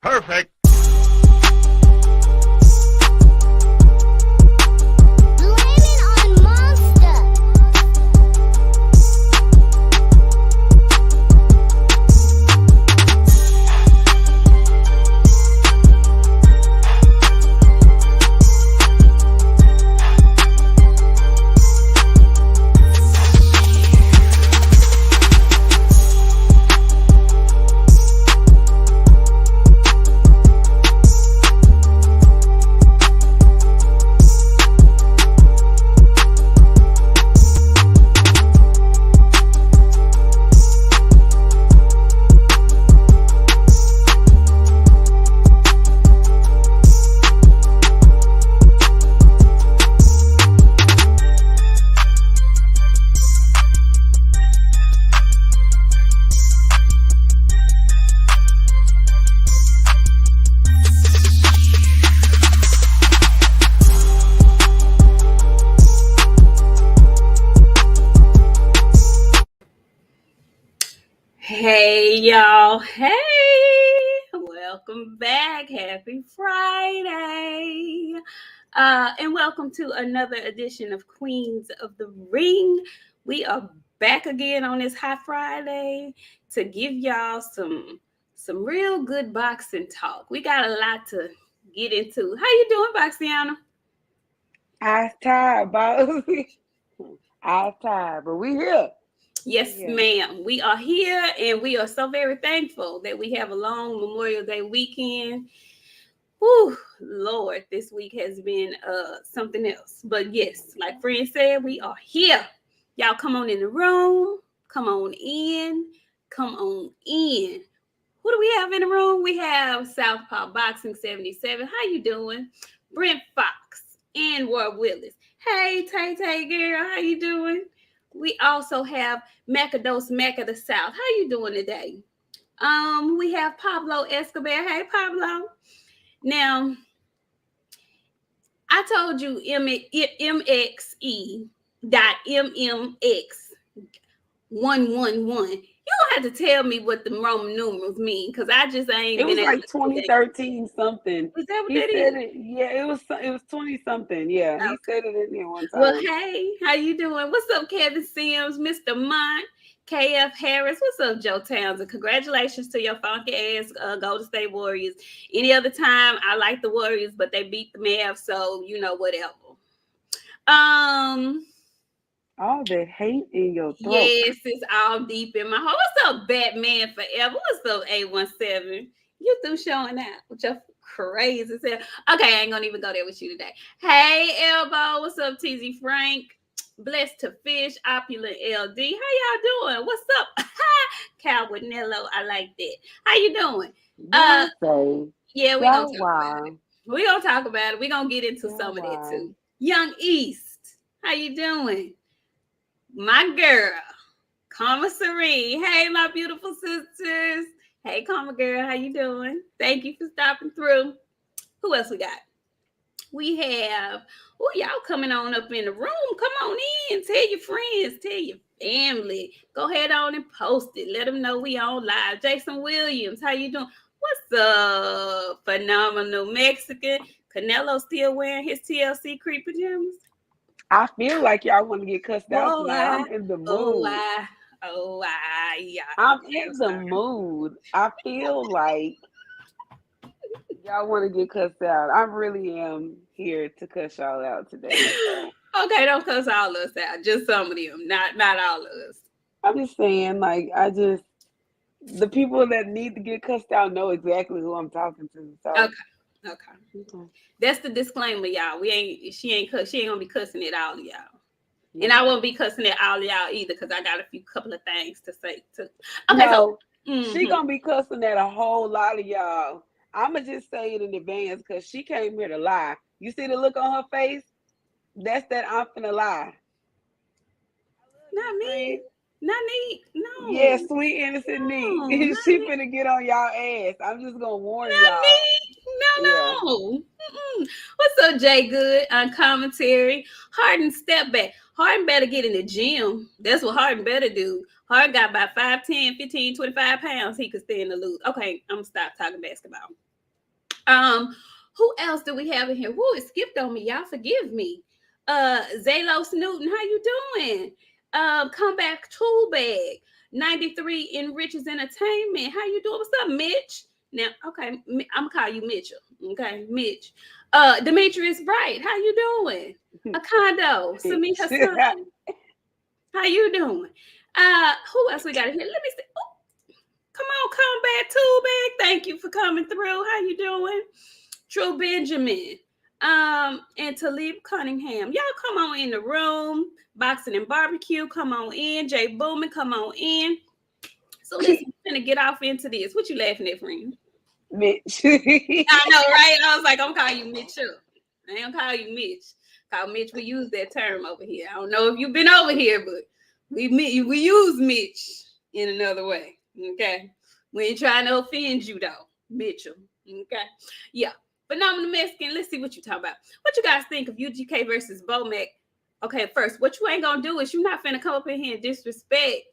Perfect. Hey y'all, hey, welcome back. Happy Friday. And welcome to another edition of Queens of the Ring. We are back again on this hot Friday to give y'all some real good boxing talk. We got a lot to get into. How you doing, BOXIANA? I'm tired, boss. I'm tired, but we here. Yes, ma'am. We are here, and we are so very thankful that we have a long Memorial Day weekend. Whew, Lord, this week has been something else. But yes, like Friend said, we are here. Y'all come on in the room. Come on in. Come on in. Who do we have in the room? We have Southpaw Boxing 77. How you doing? Brent Fox and Ward Willis. Hey, Tay girl, how you doing? We also have Macados Mac of the South. How you doing today? We have Pablo Escobar. Hey, Pablo. Now, I told you MXE.MMX111. You don't have to tell me what the Roman numerals mean, because I just ain't It been was able like 2013 something. Is that what He that said is? it. Yeah, it was 20 something. Yeah, Okay. He said it in there one time. Well, hey, how you doing? What's up, Kevin Sims, Mr. Mont, KF Harris? What's up, Joe Townsend? Congratulations to your funky ass Golden State Warriors. Any other time, I like the Warriors, but they beat the Mavs, so you know, whatever. All that hate in your throat. Yes, it's all deep in my heart. What's up, Batman Forever? What's up, 817? You through showing out with your crazy self. Okay, I ain't gonna even go there with you today. Hey, Elbow. What's up, TZ Frank? Blessed to Fish, Opulent LD. How y'all doing? What's up? Cal with Nello. I like that. How you doing? Yeah, we're gonna talk about it. We're gonna talk about it. We're gonna get into some of that too. Young East. How you doing? My girl, Karma Serene. Hey, my beautiful sisters. Hey, Karma girl, how you doing? Thank you for stopping through. Who else we got? We have, y'all coming on up in the room. Come on in. Tell your friends. Tell your family. Go ahead on and post it. Let them know we on live. Jason Williams, how you doing? What's up, phenomenal Mexican? Canelo still wearing his TLC creep pajamas? I feel like y'all want to get cussed out tonight. I'm in the mood. Yeah. I'm in the mood. I feel like y'all want to get cussed out. I really am here to cuss y'all out today. Okay, don't cuss all of us out. Just some of them, not all of us. I'm just saying, like, the people that need to get cussed out know exactly who I'm talking to. So. Okay. That's the disclaimer, y'all. She ain't gonna be cussing at all of y'all. And I won't be cussing at all of y'all either, because I got a couple of things to say too. Okay, no, she gonna be cussing at a whole lot of y'all. I'ma just say it in advance, because she came here to lie. You see the look on her face? That's that I'm finna lie. Not me. Not Nik. No. Yeah, sweet innocent Nik. She finna get on y'all ass. I'm just gonna warn y'all. Nik. No. What's up, Jay Good on commentary? Harden, step back. Harden better get in the gym. That's what Harden better do. Harden got about 5, 10, 15, 25 pounds he could stand to lose. Okay, I'm gonna stop talking basketball. Who else do we have in here? Woo, it skipped on me. Y'all forgive me. Zalos Newton, how you doing? Comeback Tool Bag. 93 in Riches Entertainment. How you doing? What's up, Mitch? Now, okay, I'm gonna call you Mitchell. Okay, Mitch. Demetrius Bright, how you doing? Acondo, Sami Hassan. How you doing? Who else we got in here? Let me see. Oh, come on, come back, Tool Bag. Thank you for coming through. How you doing? True Benjamin. And Talib Cunningham. Y'all come on in the room. Boxing and Barbecue, come on in. Jay Boomin, come on in. So listen, we're gonna get off into this. What you laughing at, friend? Mitch. I know, right? I was like, I'm gonna call you Mitch. I ain't gonna call you Mitch. Call Mitch. We use that term over here. I don't know if you've been over here, but we use Mitch in another way. Okay, we ain't trying to offend you though, Mitchell. Okay, yeah. Phenomenal Mexican. Let's see what you talking about. What you guys think of UGK versus Bomac? Okay, first, what you ain't gonna do is you're not finna come up in here and disrespect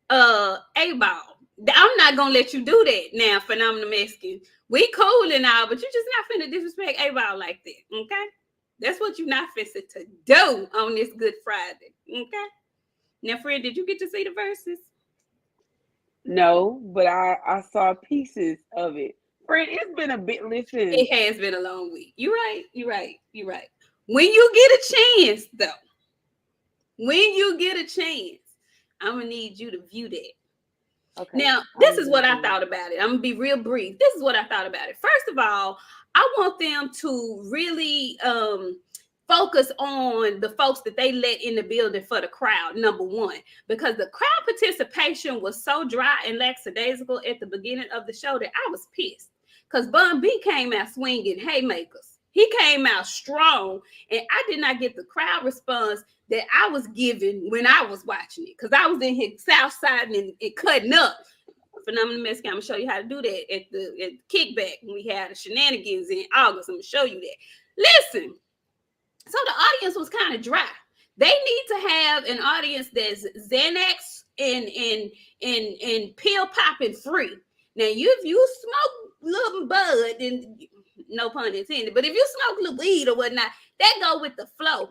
A-Ball. I'm not gonna let you do that now, Phenomenal Mexican. We cool and all, but you just not finna disrespect A-Ball like that, okay? That's what you're not finna to do on this Good Friday, okay? Now, friend, did you get to see the verses? No, but I saw pieces of it. Friend, it's been a bit. Listen, it has been a long week. You're right. When you get a chance, though, I'm gonna need you to view that. Okay. Now, this is what I thought about it. I'm gonna be real brief. This is what I thought about it. First of all, I want them to really focus on the folks that they let in the building for the crowd, number one, because the crowd participation was so dry and lackadaisical at the beginning of the show that I was pissed. Because Bun B came out swinging haymakers. He came out strong, and I did not get the crowd response that I was given when I was watching it, because I was in here south side and cutting up. Phenomenal Mexican, I'm gonna show you how to do that at the kickback when we had the shenanigans in August. I'm gonna show you that. Listen, so the audience was kind of dry. They need to have an audience that's Xanax and pill popping free. Now, if you smoke little bud, and no pun intended, but if you smoke little weed or whatnot, that go with the flow.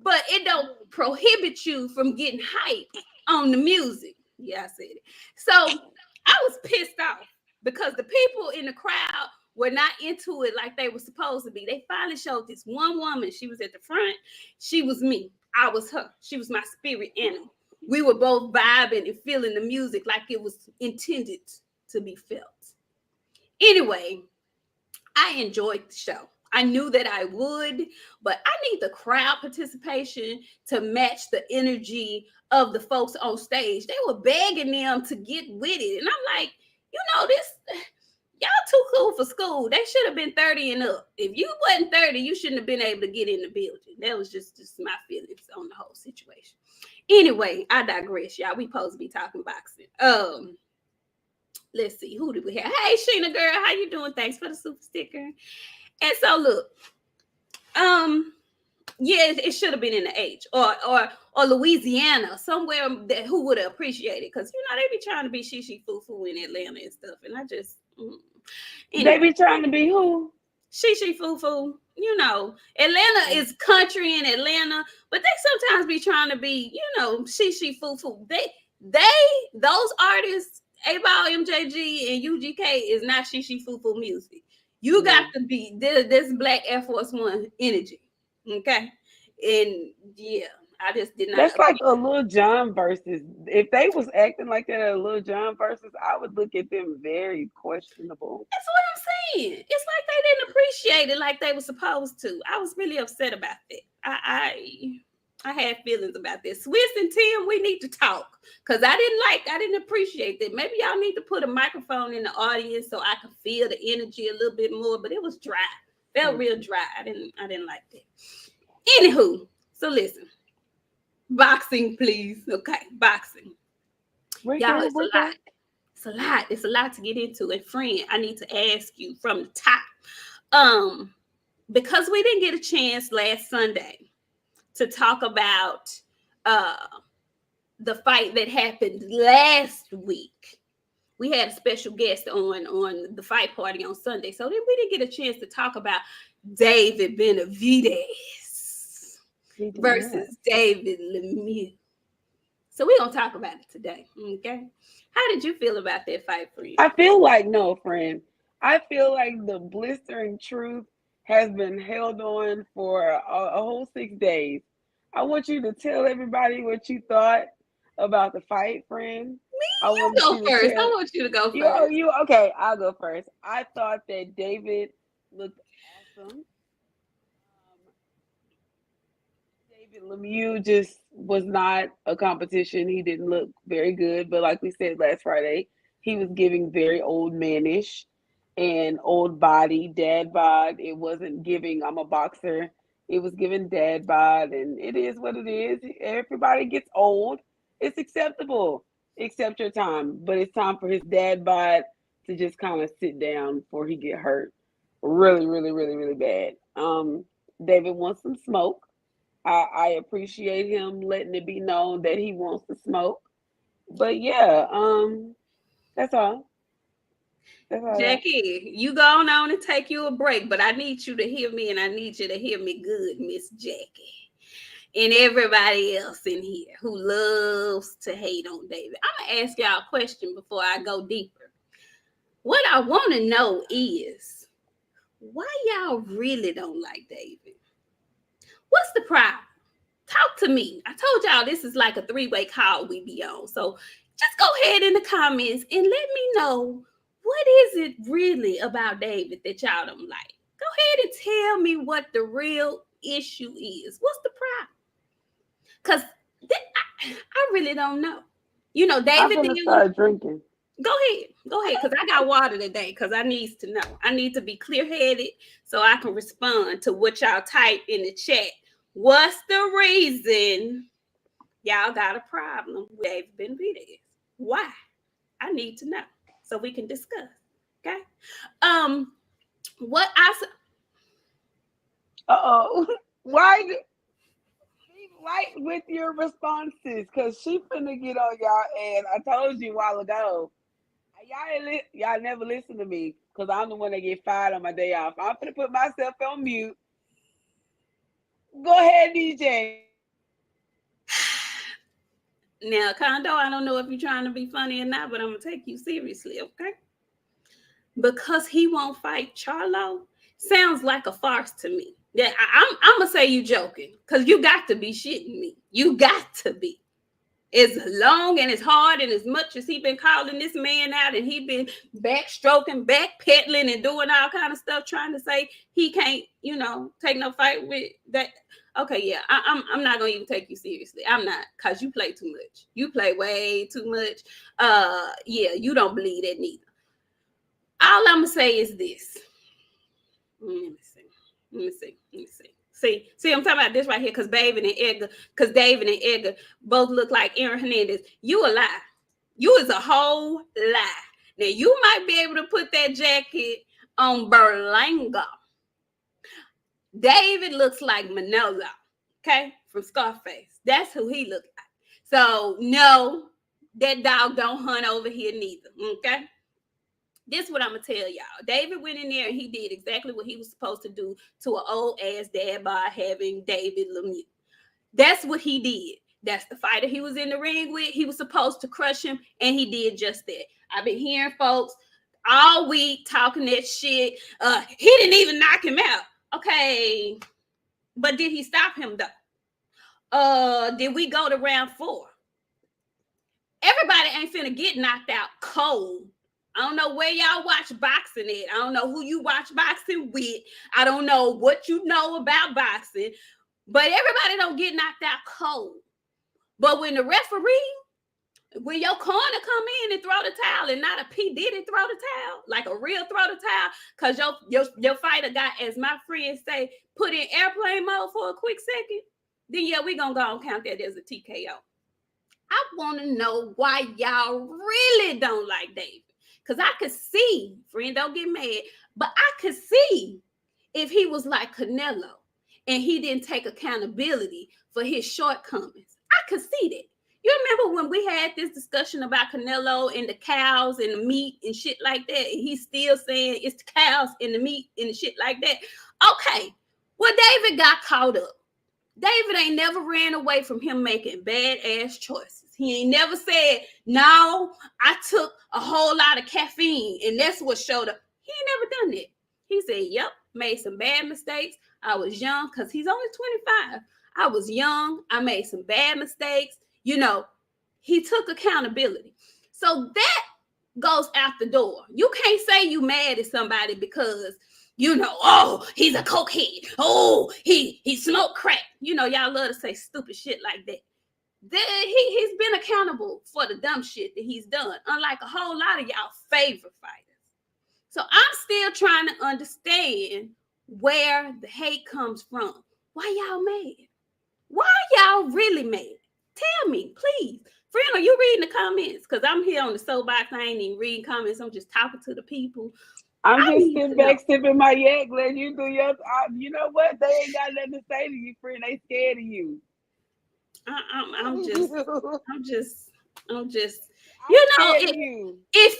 But it don't prohibit you from getting hype on the music. Yeah, I said it. So I was pissed off because the people in the crowd were not into it like they were supposed to be. They finally showed this one woman. She was at the front. She was me. I was her. She was my spirit animal. We were both vibing and feeling the music like it was intended to be felt. Anyway, I enjoyed the show. I knew that I would, but I need the crowd participation to match the energy of the folks on stage. They were begging them to get with it. And I'm like, y'all too cool for school. They should have been 30 and up. If you wasn't 30, you shouldn't have been able to get in the building. That was just my feelings on the whole situation. Anyway, I digress, y'all. We supposed to be talking boxing. Let's see, who do we have? Hey, Sheena girl, how you doing? Thanks for the super sticker. And so look, yeah, it should have been in the H or Louisiana, somewhere that who would have appreciated, because they be trying to be shishi foo foo in Atlanta and stuff, and I just they be trying to be who? Shishi foo foo. Atlanta is country in Atlanta, but they sometimes be trying to be, shishi foo foo. Those artists, A-Ball, MJG, and UGK is not shishi foo foo music. You got to be this Black Air Force One energy, okay? And yeah, I just did not. That's like a Lil Jon versus. If they was acting like that at a Lil Jon versus, I would look at them very questionable. That's what I'm saying. It's like they didn't appreciate it like they were supposed to. I was really upset about that. I had feelings about this. Swiss and Tim, we need to talk, because I didn't appreciate that. Maybe y'all need to put a microphone in the audience so I could feel the energy a little bit more, but it was dry. Felt real dry. I didn't like that. Anywho, so listen. Boxing, please. Okay, boxing. Y'all, it's a lot. It's a lot. It's a lot to get into. And friend, I need to ask you from the top. Because we didn't get a chance last Sunday to talk about the fight that happened last week we had a special guest on the fight party on Sunday. So then we didn't get a chance to talk about David Benavidez versus David Lemieux. So we're going to talk about it today, okay? How did you feel about that fight, friend? I feel like, no, friend. I feel like the blistering truth has been held on for a whole 6 days. I want you to tell everybody what you thought about the fight, friend. You go first. I want you to go first. Okay, I'll go first. I thought that David looked awesome. David Lemieux just was not a competition. He didn't look very good, but like we said last Friday, he was giving very old manish and old body, dad bod. It wasn't giving I'm a boxer. It was giving dad bod, and it is what it is. Everybody gets old. It's acceptable. Accept your time, but it's time for his dad bod to just kind of sit down before he get hurt really, really, really, really bad. David wants some smoke. I appreciate him letting it be known that he wants to smoke. But yeah, that's all. Jackie, you go on and take you a break, but I need you to hear me, and I need you to hear me good, Miss Jackie. And everybody else in here who loves to hate on David. I'm going to ask y'all a question before I go deeper. What I want to know is, why y'all really don't like David? What's the problem? Talk to me. I told y'all this is like a 3-way call we be on. So just go ahead in the comments and let me know, what is it really about David that y'all don't like? Go ahead and tell me what the real issue is. What's the problem? Because I really don't know. You know, David. I'm gonna start drinking. Go ahead, because I got water today, because I need to know. I need to be clear-headed so I can respond to what y'all type in the chat. What's the reason y'all got a problem with David Benavidez? Why? I need to know so we can discuss. Okay. What I said. Why? Be light with your responses, cause she finna get on y'all. And I told you a while ago, y'all never listen to me, cause I'm the one that get fired on my day off. I'm finna put myself on mute. Go ahead, DJ. Now, Kondo, I don't know if you're trying to be funny or not, but I'm going to take you seriously, okay? Because he won't fight Charlo sounds like a farce to me. Yeah, I'm going to say you joking, because you got to be shitting me. You got to be. As long and as hard and as much as he been calling this man out, and he been backstroking, backpedaling, and doing all kind of stuff, trying to say he can't, take no fight with that. Okay, yeah, I'm not gonna even take you seriously. I'm not, cause you play too much. You play way too much. Yeah, you don't believe that neither. All I'm gonna say is this. Let me see. See, I'm talking about this right here, because David and Edgar both look like Aaron Hernandez. You a lie. You is a whole lie. Now, you might be able to put that jacket on Berlanga. David looks like Manolo, okay, from Scarface. That's who he looks like. So, no, that dog don't hunt over here neither, okay? This is what I'm going to tell y'all. David went in there and he did exactly what he was supposed to do to an old-ass dad by having David Lemieux. That's what he did. That's the fighter he was in the ring with. He was supposed to crush him, and he did just that. I've been hearing folks all week talking that shit. He didn't even knock him out. Okay, but did he stop him, though? Did we go to round 4? Everybody ain't finna get knocked out cold. I don't know where y'all watch boxing at. I don't know who you watch boxing with. I don't know what you know about boxing. But everybody don't get knocked out cold. But when the referee, when your corner come in and throw the towel, and not a P. Diddy throw the towel, like a real throw the towel, because your fighter got, as my friends say, put in airplane mode for a quick second, then yeah, we gonna go and count that as a TKO. I want to know why y'all really don't like David. Because I could see, friend, don't get mad, but I could see if he was like Canelo and he didn't take accountability for his shortcomings. I could see that. You remember when we had this discussion about Canelo and the cows and the meat and shit like that? And he's still saying it's the cows and the meat and the shit like that. Okay, well, David got caught up. David ain't never ran away from him making badass choices. He ain't never said, no, I took a whole lot of caffeine and that's what showed up. He ain't never done that. He said, yep, made some bad mistakes. I was young because he's only 25. I was young. I made some bad mistakes. You know, he took accountability. So that goes out the door. You can't say you mad at somebody because, you know, oh, he's a cokehead. Oh, he smoked crack. You know, y'all love to say stupid shit like that. He's been accountable for the dumb shit that he's done, unlike a whole lot of y'all favorite fighters. So I'm still trying to understand where the hate comes from. Why y'all mad? Why y'all really mad? Tell me, please. Friend, are you reading the comments? Because I'm here on the soapbox. I ain't even reading comments. I'm just talking to the people. I'm just sitting back, sipping my yak, letting you do your. You know what? They ain't got nothing to say to you, friend. They scared of you. I'm just. You know, it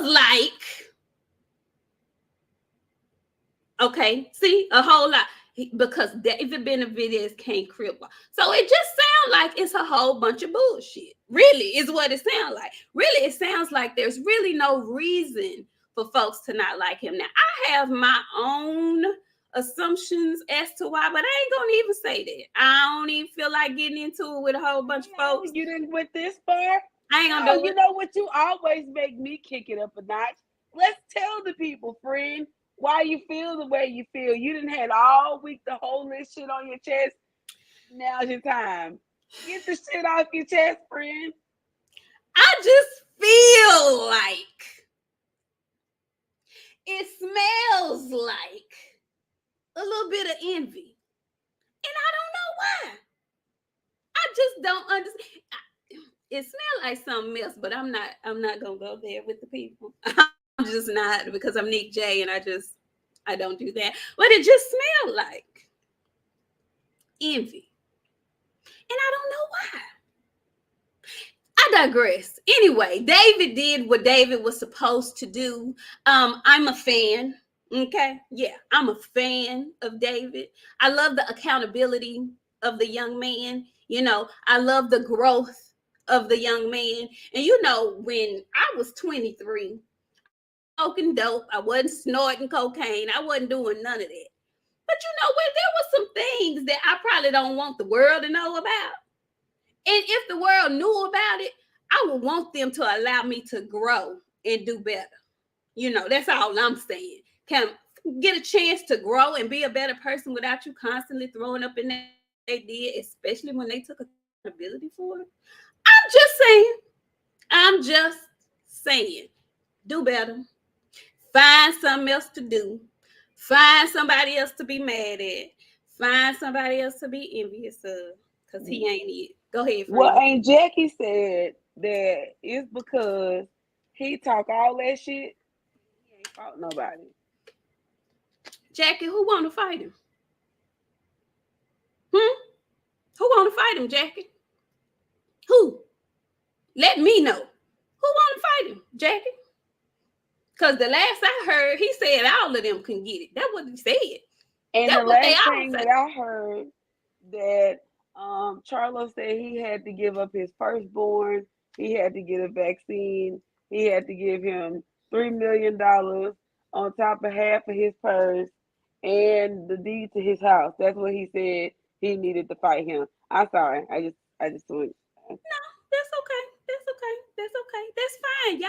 feels like. Okay, see, a whole lot. Because David Benavidez can't cripple. So it just sounds like it's a whole bunch of bullshit. Really, is what it sounds like. Really, it sounds like there's really no reason for folks to not like him. Now, I have my own assumptions as to why, but I ain't gonna even say that. I don't even feel like getting into it with a whole bunch of folks. You didn't went this far? I ain't gonna do it. You know what? You always make me kick it up a notch. Let's tell the people, friend, why you feel the way you feel. You didn't have all week to hold this shit on your chest. Now's your time. Get the shit off your chest, friend. I just feel like it smells like a little bit of envy. And I don't know why. I just don't understand. It smells like something else, but I'm not gonna go there with the people. I'm just not, because I'm Nik-J and I don't do that. But it just smelled like envy. And I don't know why. I digress. Anyway, David did what David was supposed to do. I'm a fan. Okay. Yeah, I'm a fan of David. I love the accountability of the young man. You know, I love the growth of the young man. And you know, when I was 23, smoking dope, I wasn't snorting cocaine, I wasn't doing none of that. But you know what? There were some things that I probably don't want the world to know about. And if the world knew about it, I would want them to allow me to grow and do better. You know, that's all I'm saying. Can get a chance to grow and be a better person without you constantly throwing up in that they did, especially when they took accountability for it. I'm just saying, do better. Find something else to do. Find somebody else to be mad at. Find somebody else to be envious of, because he ain't it. Go ahead, friend. Well, Aunt Jackie said that it's because he talk all that shit. He ain't fought nobody. Jackie, who want to fight him? Who want to fight him, Jackie? Who? Let me know. Who want to fight him, Jackie? Because the last I heard, he said all of them can get it. That's what he said. And the last thing that I heard, that Charlo said he had to give up his firstborn. He had to get a vaccine. He had to give him $3 million on top of half of his purse and the deed to his house. That's what he said he needed to fight him. I'm sorry. I just went. No, that's okay. That's okay. That's fine.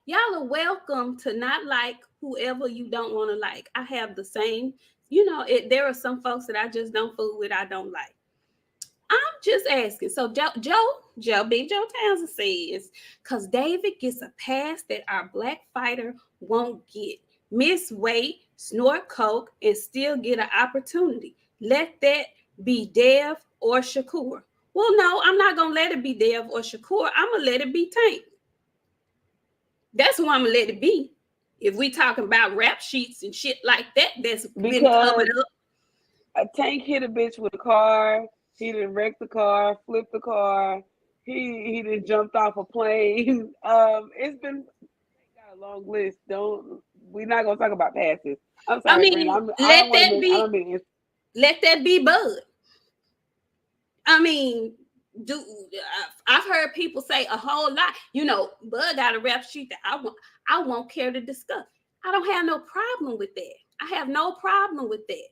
Y'all are welcome to not like whoever you don't want to like. I have the same, you know, there are some folks that I just don't fool with, I don't like. I'm just asking. So Big Joe Townsend says, because David gets a pass that our black fighter won't get. Miss weight, snort coke, and still get an opportunity. Let that be Dev or Shakur. Well, no, I'm not going to let it be Dev or Shakur. I'm going to let it be Tank. That's who I'm going to let it be. If we talking about rap sheets and shit like that, that's been covered up. A Tank hit a bitch with a car. He didn't wreck the car, flip the car, He done jumped off a plane. It's been got a long list. We're not gonna talk about passes. I'm I sorry, Brenda. mean, I don't want to miss. I don't mean. let that be Bud. I mean, I've heard people say a whole lot. You know, Bud got a rap sheet that I won't care to discuss. I don't have no problem with that. I have no problem with that.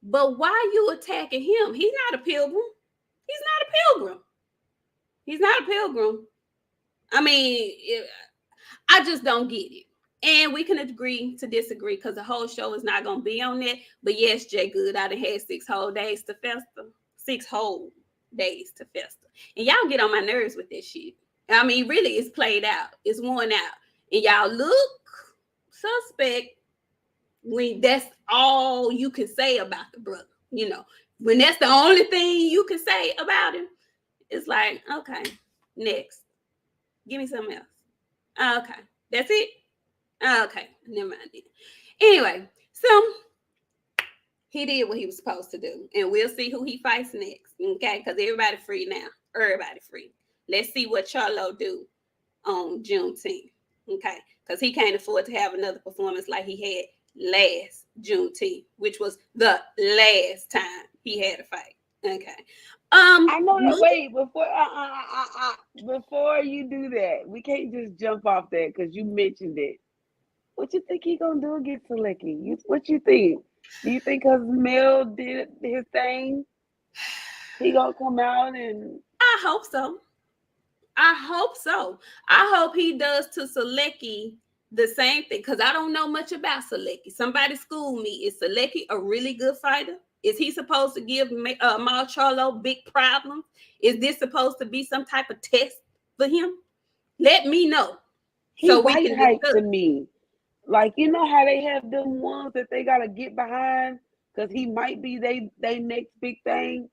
But why you attacking him? He's not a pilgrim. He's not a pilgrim. He's not a pilgrim. I mean, I just don't get it. And we can agree to disagree because the whole show is not going to be on that. But yes, Jay Good, I done had 6 whole days to fester. 6 whole days to fester. And y'all get on my nerves with this shit. I mean, really, it's played out. It's worn out. And y'all look suspect when that's all you can say about the brother. You know, when that's the only thing you can say about him, it's like, okay, next. Give me something else. Okay, that's it. Okay, never mind it. Anyway, so he did what he was supposed to do, and we'll see who he fights next. Okay, because everybody free now. Everybody free. Let's see what Charlo do on Juneteenth. Okay, because he can't afford to have another performance like he had last Juneteenth, which was the last time he had a fight. Okay. I know that. Wait, before you do that, we can't just jump off that because you mentioned it. What you think he gonna do against Selecki? What you think? Do you think because Mel did his thing, he gonna come out and? I hope so. I hope so. I hope he does to Selecki the same thing because I don't know much about Selecki. Somebody school me. Is Selecki a really good fighter? Is he supposed to give Mal Charlo big problems? Is this supposed to be some type of test for him? Let me know. He so white hype to me. Like, you know how they have them ones that they gotta get behind because he might be they next big thing.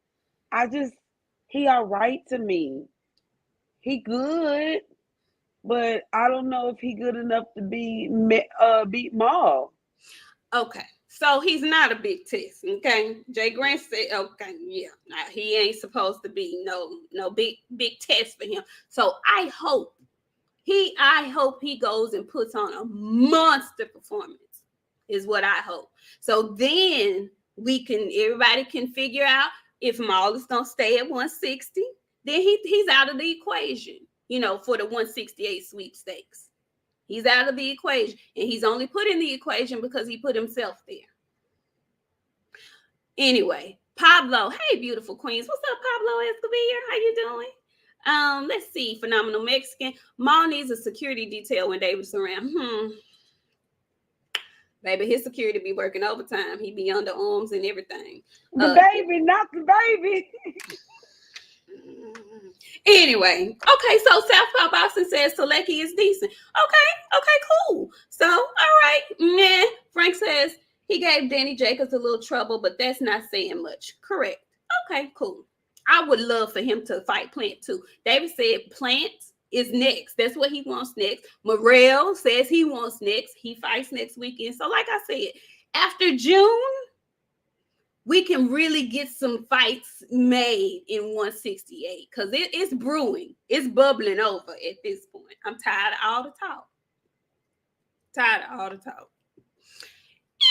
He all right to me. He good, but I don't know if he good enough to beat Maul. Okay. So he's not a big test, okay? Jay Grant said, okay, yeah, he ain't supposed to be no big test for him. So I hope he goes and puts on a monster performance, is what I hope. So then everybody can figure out if Maul is gonna stay at 160, then he's out of the equation, you know, for the 168 sweepstakes. He's out of the equation, and he's only put in the equation because he put himself there. Anyway, Pablo, hey, beautiful queens. What's up, Pablo Escobar? How you doing? Let's see. Phenomenal Mexican. Maul needs a security detail when David's around. Baby, his security be working overtime. He be under arms and everything. The baby, not the baby. Anyway, okay, so Southpaw Boxing says Selecki is decent. Okay, cool. So, all right, man. Frank says he gave Danny Jacobs a little trouble, but that's not saying much. Correct. Okay, cool. I would love for him to fight Plant too. David said Plant is next. That's what he wants next. Morrell says he wants next. He fights next weekend. So, like I said, after June, we can really get some fights made in 168 because it's brewing. It's bubbling over at this point. I'm tired of all the talk.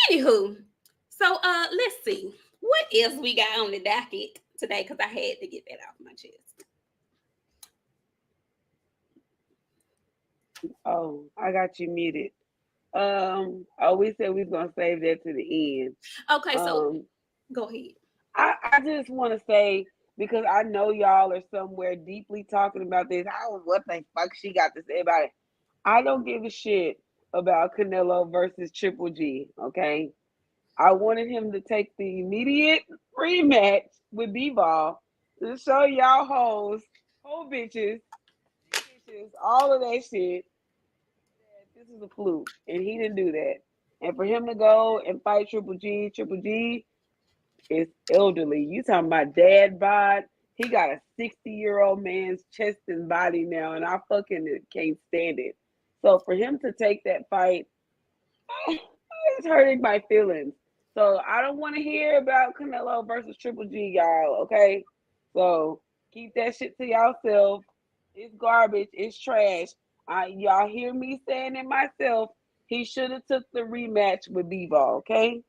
Anywho, so let's see. What else we got on the docket today? Because I had to get that off my chest. Oh, I got you muted. We said we was gonna save that to the end. Okay, so go ahead. I just want to say, because I know y'all are somewhere deeply talking about this. What the fuck she got to say about it? I don't give a shit about Canelo versus Triple G, okay? I wanted him to take the immediate rematch with B-Ball to show y'all hoes, whole bitches, all of that shit. This is a fluke, and he didn't do that. And for him to go and fight Triple G is elderly. You talking about dad bod? He got a 60-year-old man's chest and body now, and I fucking can't stand it. So for him to take that fight, it's hurting my feelings. So I don't want to hear about Canelo versus Triple G, y'all. Okay, so keep that shit to yourself. It's garbage. It's trash. Y'all hear me saying it myself. He should have took the rematch with Bivol. Okay.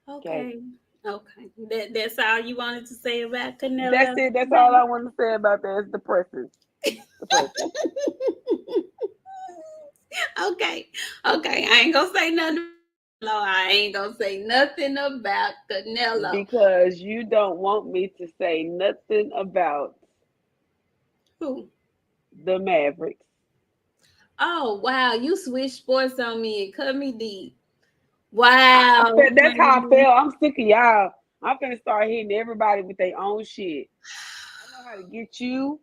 Okay. Okay. That's all you wanted to say about That's Canelo. it. That's all I want to say about that. It's depressing. Depressing. Okay. Okay. I ain't gonna say nothing. No, I ain't gonna say nothing about Canelo. Because you don't want me to say nothing about Who? the Mavericks. Oh wow, you switched sports on me and cut me deep. Wow. That's how I feel. I'm sick of y'all. I'm finna start hitting everybody with their own shit. I know how to get you.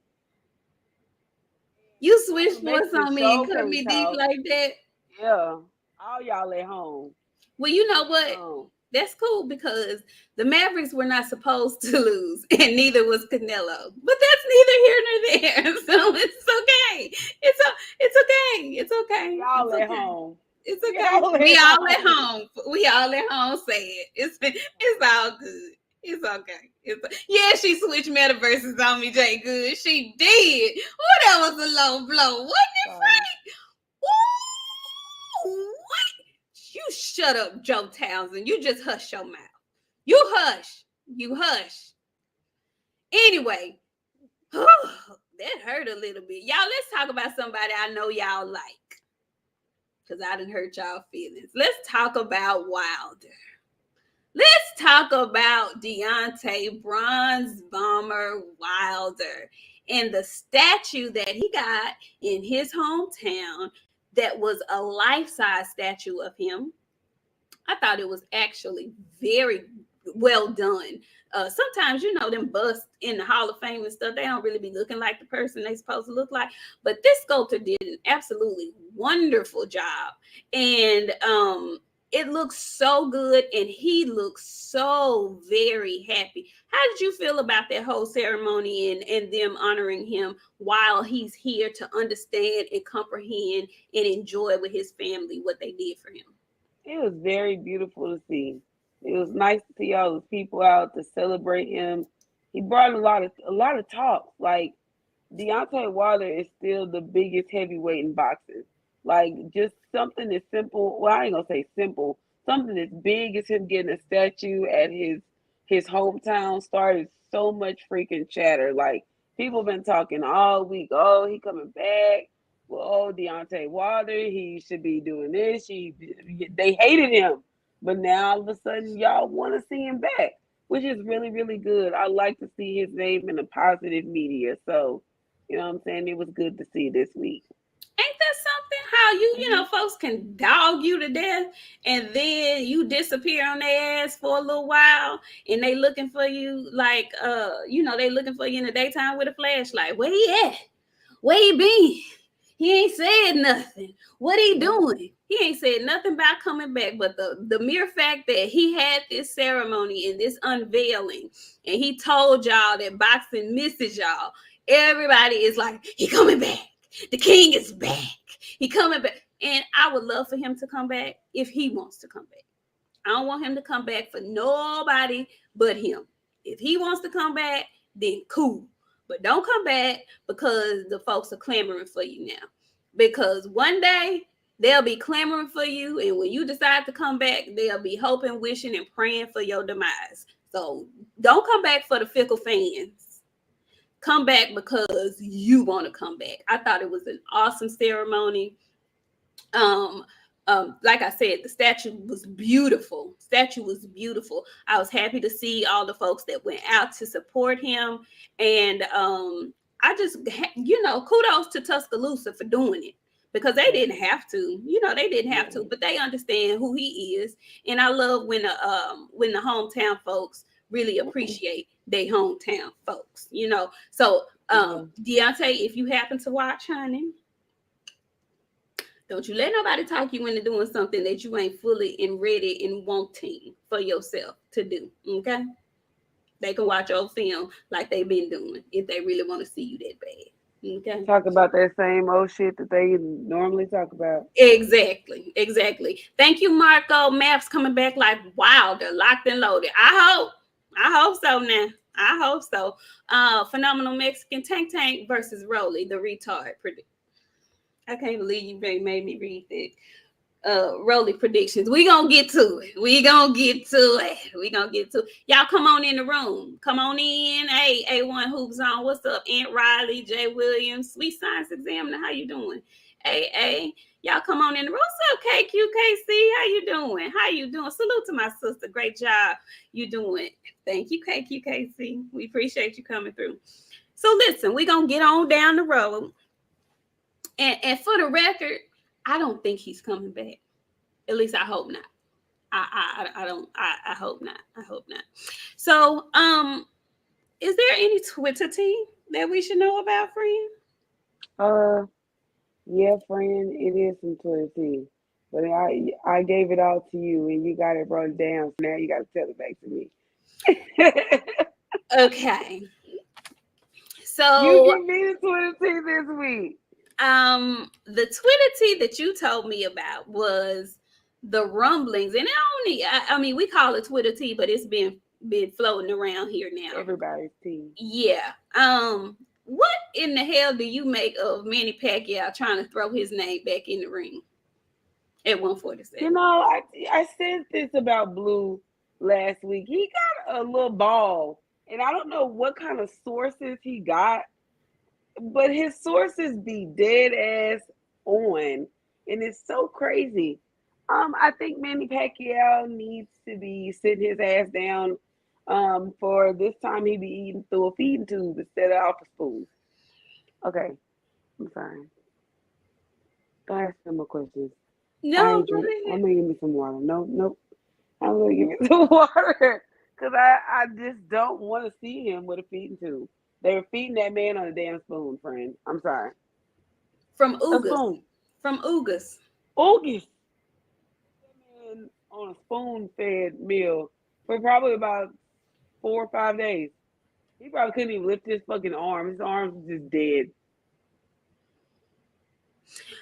You switched Whoever makes sports this on me and show cut can me deep talk. like that. Yeah. All y'all at home. Well, you know what? That's cool because the Mavericks were not supposed to lose, and neither was Canelo. But that's neither here nor there. So it's okay. It's okay. It's okay. Y'all It's at okay. home. It's okay. We all at home. We all at home say it. It's all good. It's okay. Yeah, she switched metaverses on me, Jay Good. She did. Oh, that was a low blow. Wasn't it, Frank? Ooh, what? You shut up, Joe Townsend. You just hush your mouth. You hush. You hush. Anyway, that hurt a little bit. Y'all, let's talk about somebody I know y'all like. Because I didn't hurt y'all feelings. Let's talk about Wilder. Let's talk about Deontay Bronze Bomber Wilder and the statue that he got in his hometown that was a life-size statue of him. I thought it was actually very well done. Sometimes, them busts in the Hall of Fame and stuff, they don't really be looking like the person they supposed to look like. But this sculptor did an absolutely wonderful job. And it looks so good, and he looks so very happy. How did you feel about that whole ceremony and them honoring him while he's here to understand and comprehend and enjoy with his family what they did for him? It was very beautiful to see. It was nice to see all those people out to celebrate him. He brought a lot of talk. Like Deontay Wilder is still the biggest heavyweight in boxing. Like just something as simple. Well, I ain't gonna say simple. Something as big as him getting a statue at his hometown started so much freaking chatter. Like people been talking all week. Oh, he coming back. Well, oh, Deontay Wilder, he should be doing this. They hated him, but now all of a sudden y'all want to see him back, which is really, really good. I like to see his name in the positive media. So, you know what I'm saying? It was good to see this week. Ain't that something? How folks can dog you to death and then you disappear on their ass for a little while and they looking for you like they looking for you in the daytime with a flashlight. Where he at? Where he been? He ain't said nothing. What he doing? He ain't said nothing about coming back. But the mere fact that he had this ceremony and this unveiling, and he told y'all that boxing misses y'all, everybody is like, he coming back. The king is back. He coming back. And I would love for him to come back if he wants to come back. I don't want him to come back for nobody but him. If he wants to come back, then cool. But don't come back because the folks are clamoring for you now. Because one day they'll be clamoring for you, and when you decide to come back, they'll be hoping, wishing, and praying for your demise. So don't come back for the fickle fans. Come back because you want to come back. I thought it was an awesome ceremony. Like I said, the statue was beautiful. I was happy to see all the folks that went out to support him. And I just, kudos to Tuscaloosa for doing it because they didn't have to. They didn't have to, but they understand who he is. And I love when the hometown folks really appreciate their hometown folks, So, Deontay, if you happen to watch, honey, don't you let nobody talk you into doing something that you ain't fully and ready and wanting for yourself to do. Okay? They can watch old film like they've been doing if they really want to see you that bad. Okay? Talk about that same old shit that they normally talk about. Exactly. Thank you, Marco. Maps coming back like Wilder, locked and loaded. I hope so now. I hope so. Phenomenal Mexican Tank versus Rollie, the retard. I can't believe you made me read that. Rollie predictions. We gonna get to it. Y'all come on in the room. Come on in. Hey, A1 Hoops on. What's up? Aunt Riley, Jay Williams, Sweet Science Examiner. How you doing? Hey, y'all come on in the room. What's up, KQKC? How you doing? Salute to my sister. Great job. You doing. Thank you, KQKC. We appreciate you coming through. So listen, we gonna get on down the road. And for the record, I don't think he's coming back. At least I hope not. I hope not. So, is there any Twitter tea that we should know about, friend? Yeah, friend, it is some Twitter tea. But I gave it all to you and you got it brought down. So now you got to tell it back to me. Okay. So you give me the Twitter tea this week. The Twitter tea that you told me about was the rumblings, and I mean, we call it Twitter tea, but it's been floating around here now. Everybody's tea. Yeah. What in the hell do you make of Manny Pacquiao trying to throw his name back in the ring at 147? You know, I said this about Blue last week. He got a little ball, and I don't know what kind of sources he got. But his sources be dead ass on, and it's so crazy. I think Manny Pacquiao needs to be sitting his ass down. For this time he be eating through a feeding tube instead of off a spoon. Okay, I'm sorry. Don't ask no more questions. No, I'm gonna give me some water. Nope. I'm gonna give me some water because I just don't want to see him with a feeding tube. They were feeding that man on a damn spoon, friend. I'm sorry. From Ugas. From Ugas. Ugas. That man on a spoon-fed meal for probably about 4 or 5 days. He probably couldn't even lift his fucking arm. His arms was just dead.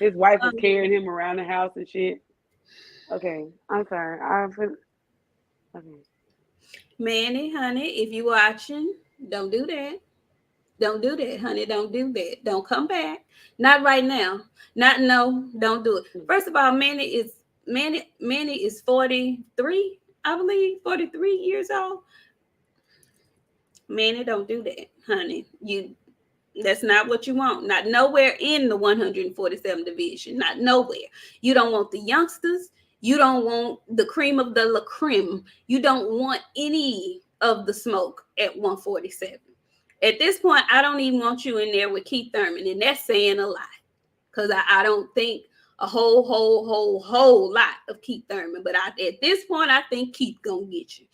His wife was carrying him around the house and shit. Okay, I'm sorry. Okay. Manny, honey, if you watching, don't do that. Don't do that, honey. Don't do that. Don't come back. Not right now. Don't do it. First of all, Manny is 43, I believe, 43 years old. Manny, don't do that, honey. That's not what you want. Not nowhere in the 147 division. Not nowhere. You don't want the youngsters. You don't want the cream of the la creme. You don't want any of the smoke at 147. At this point, I don't even want you in there with Keith Thurman, and that's saying a lot, because I don't think a whole lot of Keith Thurman. But at this point, I think Keith gonna get you.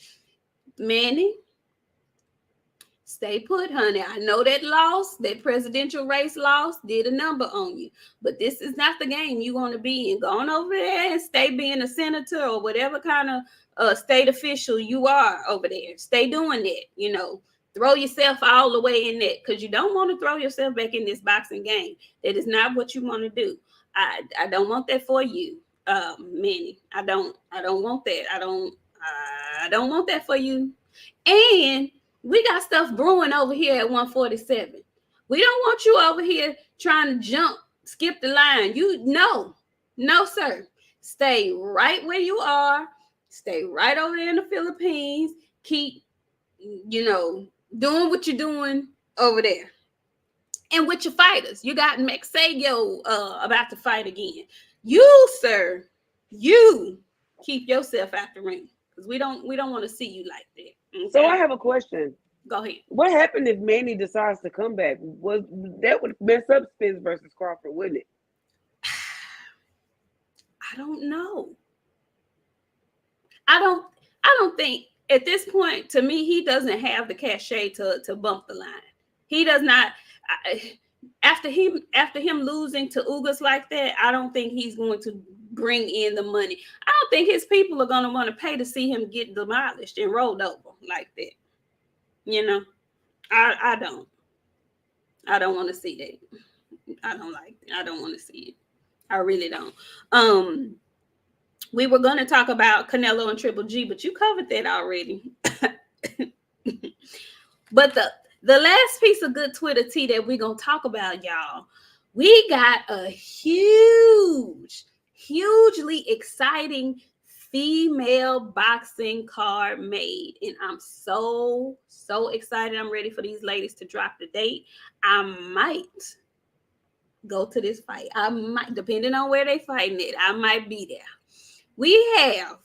Manny, stay put, honey. I know that presidential race loss did a number on you, but this is not the game you want to be in. Go on over there and stay being a senator or whatever kind of state official you are over there. Stay doing that, Throw yourself all the way in that, because you don't want to throw yourself back in this boxing game. That is not what you want to do. I don't want that for you, Manny. I don't want that. I don't want that for you. And we got stuff brewing over here at 147. We don't want you over here trying to skip the line. No, sir. Stay right where you are. Stay right over there in the Philippines. Keep, doing what you're doing over there. And with your fighters, you got Mexayo about to fight again. You, sir, you keep yourself out the ring, because we don't want to see you like that. Okay? So I have a question. Go ahead. What happened if Manny decides to come back? That would mess up Spence versus Crawford, wouldn't it? I don't know. I don't think at this point, to me, he doesn't have the cachet to bump the line. He does not. After him losing to Ugas like that, I don't think he's going to bring in the money. I don't think his people are going to want to pay to see him get demolished and rolled over like that. I don't. I don't want to see that. I don't like it. I don't want to see it. I really don't. We were going to talk about Canelo and Triple G, but you covered that already. But the last piece of good Twitter tea that we're gonna talk about, y'all, we got a hugely exciting female boxing card made, and I'm so excited. I'm ready for these ladies to drop the date. I might go to this fight. I might, depending on where they fighting it, I might be there. We have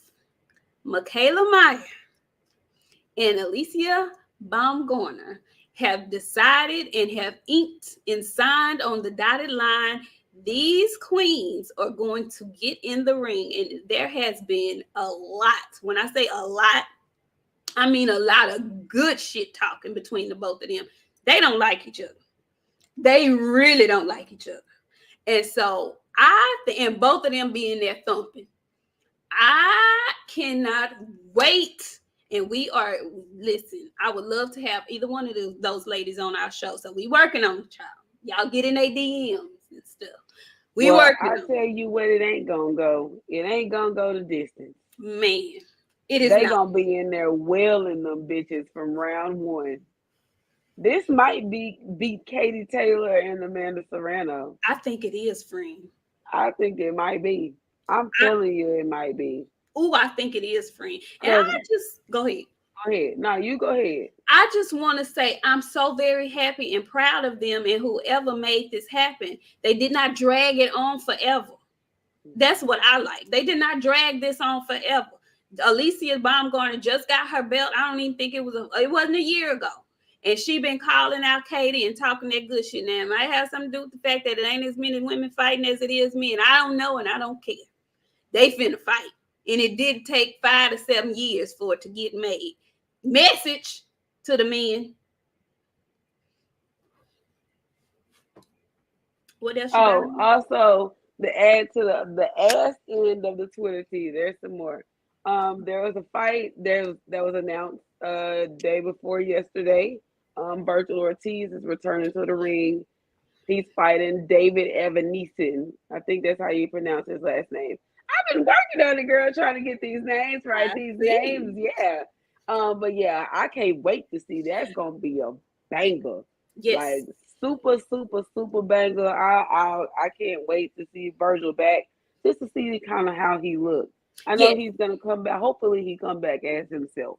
Michaela Meyer and Alicia Baumgartner have decided and have inked and signed on the dotted line. These queens are going to get in the ring, and there has been a lot. When I say a lot, I mean a lot of good shit talking between the both of them. They don't like each other. They really don't like each other. And so and both of them being there thumping, I cannot wait. And listen, I would love to have either one of those ladies on our show. So we working on the child. Y'all get in their DMs and stuff. We working. I tell you what, it ain't gonna go. It ain't gonna go the distance. Man, it is. They gonna be in there wailing them bitches from round one. This might beat Katie Taylor and Amanda Serrano. I think it is, friend. I think it might be. I'm telling you, it might be. Oh, I think it is, friend. And I just go ahead. Go ahead. No, you go ahead. I just want to say I'm so very happy and proud of them and whoever made this happen. They did not drag it on forever. That's what I like. They did not drag this on forever. Alicia Baumgartner just got her belt. I don't even think it wasn't a year ago. And she been calling out Katie and talking that good shit now. It might have something to do with the fact that it ain't as many women fighting as it is men. I don't know and I don't care. They finna fight. And it did take 5 to 7 years for it to get made. Message to the men. What else? Also the add to the ass end of the Twitter tea. There's some more. There was a fight that was announced day before yesterday. Virgil Ortiz is returning to the ring. He's fighting David Evaneson. I think that's how you pronounce his last name. I've been working on it, girl, trying to get these names right. Names, yeah. But yeah, I can't wait to see. That's gonna be a banger. Yes. Like super banger. I can't wait to see Virgil back, just to see kind of how he looks. I know he's gonna come back. Hopefully he come back as himself.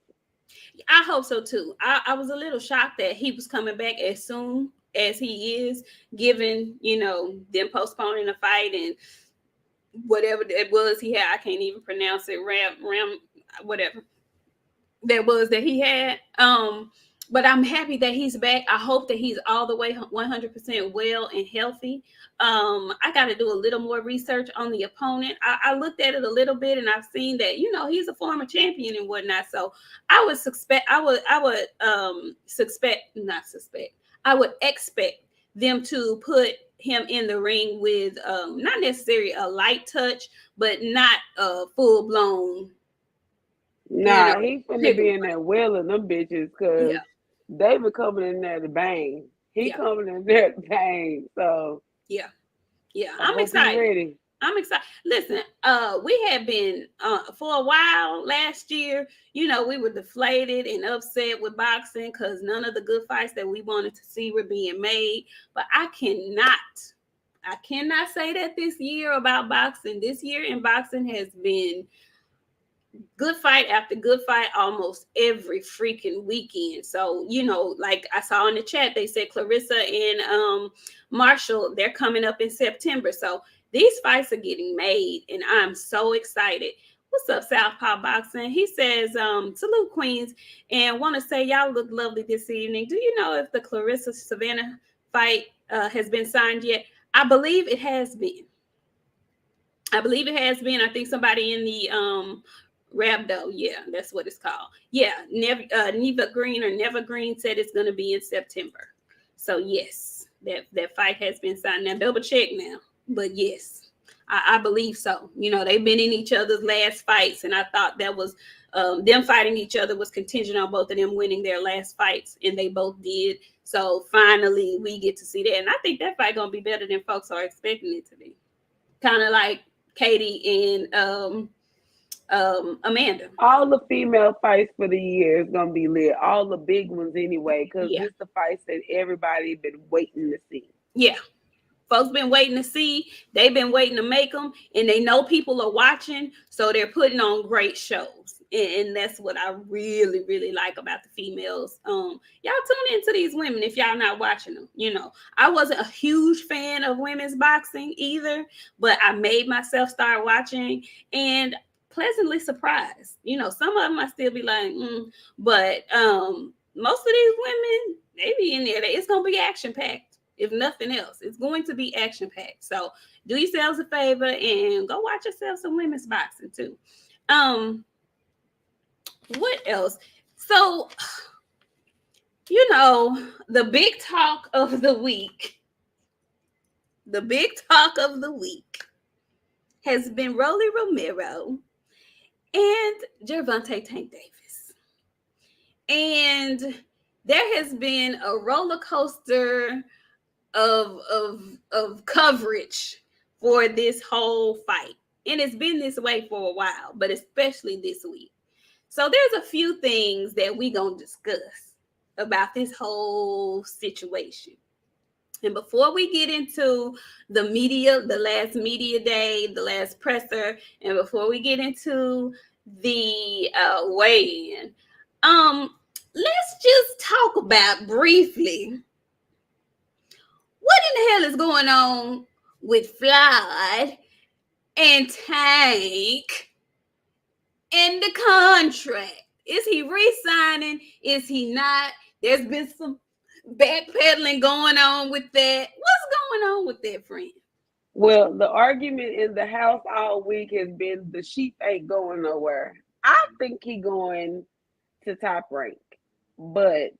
I hope so too. I was a little shocked that he was coming back as soon as he is, given, them postponing the fight and whatever it was he had. I can't even pronounce it. Ram, whatever that was that he had. But I'm happy that he's back. I hope that he's all the way 100% well and healthy. I got to do a little more research on the opponent. I looked at it a little bit and I've seen that, he's a former champion and whatnot. So I would expect them to put him in the ring with not necessarily a light touch, but not a full blown. Nah, he's gonna be in there wailing them bitches because they been coming in there to bang. He coming in there to bang. So yeah, I'm excited. I'm excited. Listen, we had been for a while last year. We were deflated and upset with boxing because none of the good fights that we wanted to see were being made. But I cannot say that this year about boxing. This year in boxing has been good fight after good fight almost every freaking weekend. So, like I saw in the chat, they said Clarissa and Marshall, they're coming up in September. So these fights are getting made and I'm so excited. What's up, Southpaw Boxing? He says, salute Queens, and want to say y'all look lovely this evening. Do you know if the Clarissa Savannah fight has been signed yet? I believe it has been. I think somebody in the Rabdo, yeah, that's what it's called. Yeah, Neva Green said it's going to be in September. So yes, that fight has been signed. Now double check now, but yes, I believe so. They've been in each other's last fights, and I thought that was them fighting each other was contingent on both of them winning their last fights, and they both did. So finally, we get to see that, and I think that fight gonna be better than folks are expecting it to be. Kind of like Katie and Amanda. All the female fights for the year is gonna be lit. All the big ones anyway, because Yeah. this the fights that everybody been waiting to see. Yeah. Folks been waiting to see. They've been waiting to make them, and they know people are watching, so they're putting on great shows. And that's what I really, really like about the females. Y'all tune into these women if y'all not watching them. You know, I wasn't a huge fan of women's boxing either, but I made myself start watching and pleasantly surprised. You know, some of them I still be like, but most of these women, they be in there. It's gonna be action packed. If nothing else, it's going to be action packed. So do yourselves a favor and go watch yourself some women's boxing too. What else? So, you know, the big talk of the week has been Rollie Romero and Gervontae Tank Davis. And there has been a roller coaster of coverage for this whole fight. And it's been this way for a while, but especially this week. So there's a few things that we gonna discuss about this whole situation. And before we get into the media, the last media day, the last presser, and before we get into the weigh-in, let's just talk about briefly what in the hell is going on with Floyd and Tank and the contract? Is he re-signing? Is he not? There's been some backpedaling going on with that. What's going on with that, friend? Well, the argument in the house all week has been the sheep ain't going nowhere. I think he going to Top Rank, but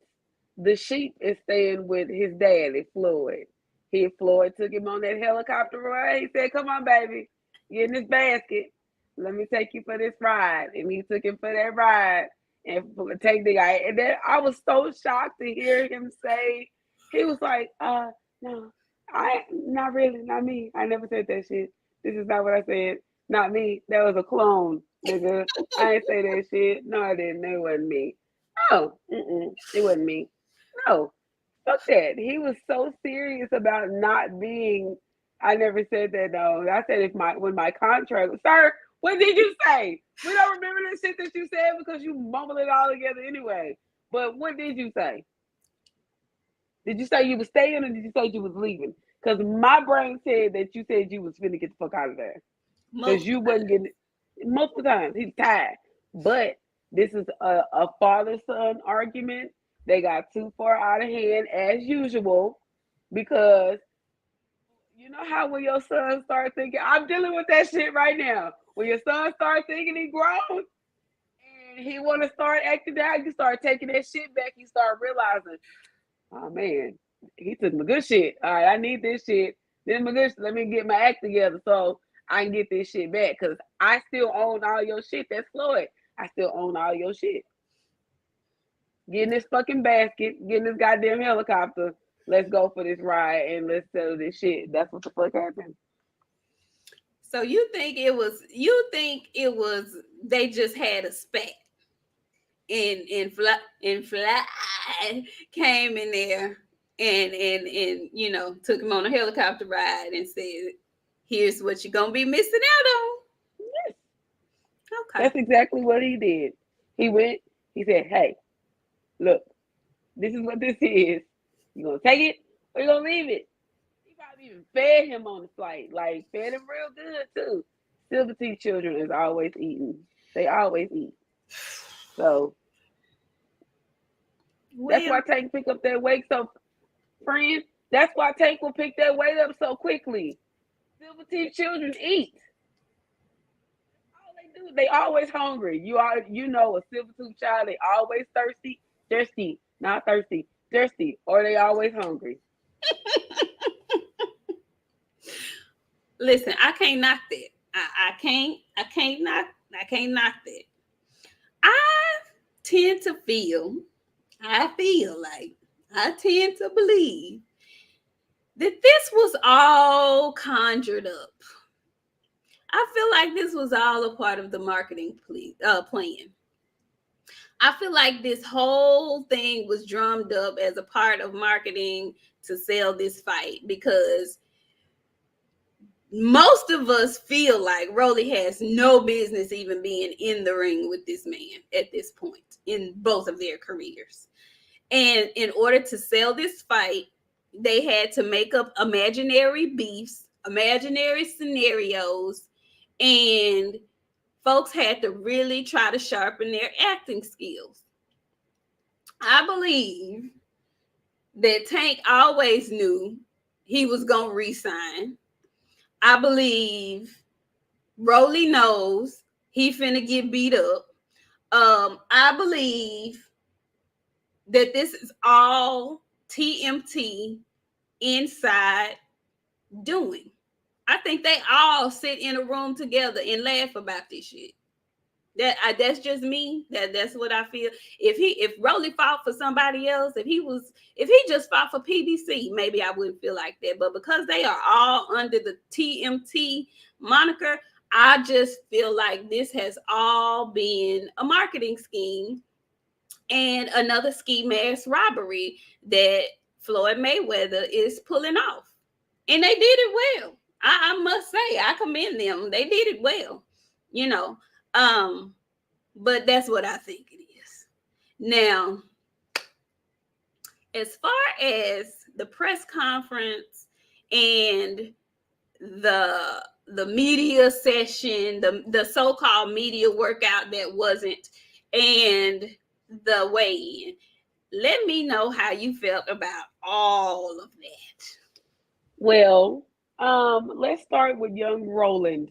the sheep is staying with his daddy, Floyd. Floyd took him on that helicopter ride. He said, "Come on, baby, get in this basket. Let me take you for this ride." And he took him for that ride and take the guy. And then I was so shocked to hear him say, he was like, no, not really, not me. I never said that shit. This is not what I said. Not me. That was a clone, nigga. I ain't say that shit. No, I didn't. It wasn't me. No, it wasn't me. No, fuck that. He was so serious about not being. I never said that though. I said when my contract, sir, what did you say? We don't remember the shit that you said because you mumble it all together anyway. But what did you say? Did you say you was staying or did you say you was leaving? Because my brain said that you said you was finna get the fuck out of there. Because you wasn't getting multiple times. He's tired. But this is a father-son argument. They got too far out of hand as usual because you know how when your son start thinking, I'm dealing with that shit right now. When your son start thinking he grown and he want to start acting out, you start taking that shit back. You start realizing, oh man, he took my good shit. All right, I need this shit. Then my good. Let me get my act together so I can get this shit back because I still own all your shit. That's Floyd. I still own all your shit. Get in this fucking basket. Get in this goddamn helicopter. Let's go for this ride and let's settle this shit. That's what the fuck happened. So you think it was they just had a spat and fly came in there and you know took him on a helicopter ride and said, here's what you're gonna be missing out on. Yes. Okay. That's exactly what he did. He went, he said, hey, look, this is what this is. You gonna take it or you gonna leave it? He probably even fed him on the flight, like fed him real good too. Silver teeth children is always eating. They always eat. So that's why Tank pick up that weight so, friend. That's why Tank will pick that weight up so quickly. Silver teeth children eat. That's all they do. They always hungry. You know, a silver tooth child. They always thirsty, not thirsty, or they always hungry. Listen, I can't knock that. I can't knock that. I tend to I tend to believe that this was all conjured up I feel like this was all a part of the marketing plan. I feel like this whole thing was drummed up as a part of marketing to sell this fight because most of us feel like Rollie has no business even being in the ring with this man at this point in both of their careers. And in order to sell this fight, they had to make up imaginary beefs, imaginary scenarios, and folks had to really try to sharpen their acting skills. I believe that Tank always knew he was going to resign. I believe Rollie knows he finna get beat up. I believe that this is all TMT inside doing. I think they all sit in a room together and laugh about this shit. That's just me. That's what I feel. If Rollie fought for somebody else, if he just fought for PBC, maybe I wouldn't feel like that. But because they are all under the TMT moniker, I just feel like this has all been a marketing scheme and another ski mask robbery that Floyd Mayweather is pulling off. And they did it well. I must say, I commend them. They did it well, you know. But that's what I think it is. Now, as far as the press conference and the media session, the so-called media workout that wasn't, and the weigh-in, let me know how you felt about all of that. Well, let's start with young Roland.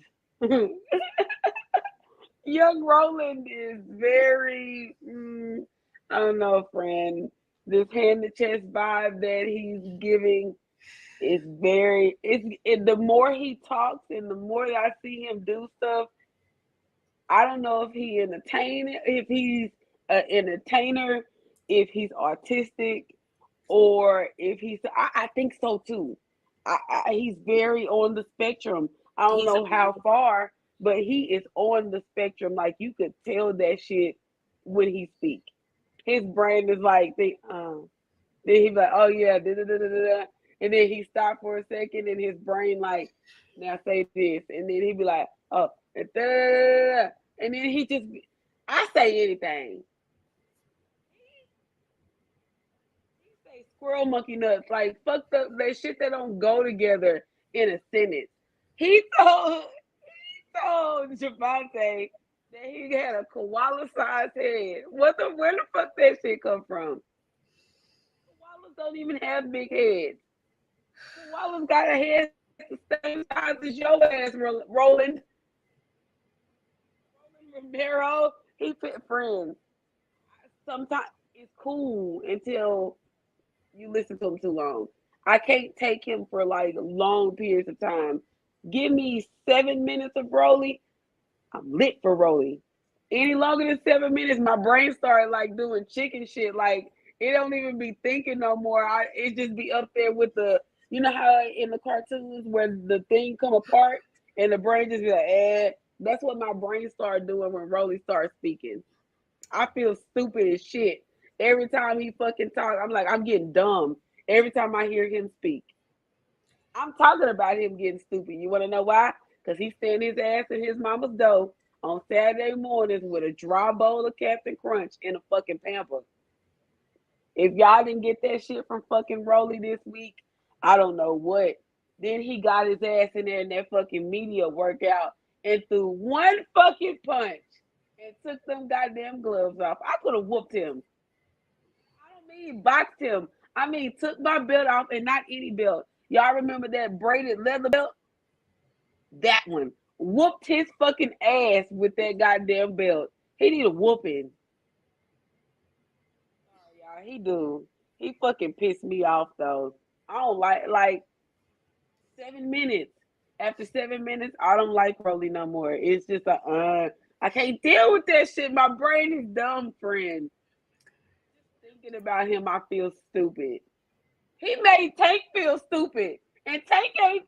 Young Roland is very, I don't know, friend. This hand to chest vibe that he's giving is very. The more he talks and the more that I see him do stuff, I don't know if he's an entertainer, if he's autistic, or if he's. I think so too. He's very on the spectrum. I don't He's know how far, but he is on the spectrum. Like you could tell that shit when he speak. His brain is like then he's like, oh yeah, da, da, da, da, da. And then he stopped for a second, and his brain like, now say this, and then he'd be like, oh, da, da, da, da. And then I say anything. He say squirrel monkey nuts, like fucked up that shit that don't go together in a sentence. He told Gervontae that he had a koala-sized head. Where the fuck that shit come from? Koalas don't even have big heads. Koalas got a head the same size as your ass, Roland. Romero, he fit friends. Sometimes it's cool until you listen to him too long. I can't take him for like long periods of time. Give me 7 minutes of Rollie, I'm lit for Rollie. Any longer than 7 minutes, my brain started like doing chicken shit. Like it don't even be thinking no more. It just be up there with you know how in the cartoons where the thing come apart and the brain just be like, eh. That's what my brain started doing when Rollie started speaking. I feel stupid as shit. Every time he fucking talk, I'm like, I'm getting dumb. Every time I hear him speak. I'm talking about him getting stupid. You want to know why? Because he stand his ass in his mama's dough on Saturday mornings with a dry bowl of Captain Crunch and a fucking pamper. If y'all didn't get that shit from fucking Rollie this week, I don't know what. Then he got his ass in there in that fucking media workout and threw one fucking punch and took them goddamn gloves off. I could have whooped him. I don't mean boxed him. I mean took my belt off and not any belt. Y'all remember that braided leather belt? That one. Whooped his fucking ass with that goddamn belt. He need a whooping. Sorry, y'all. He do. He fucking pissed me off though. I don't like 7 minutes. After 7 minutes, I don't like Rollie no more. It's just I can't deal with that shit. My brain is dumb, friend. Just thinking about him, I feel stupid. He made Tank feel stupid. And Tank ain't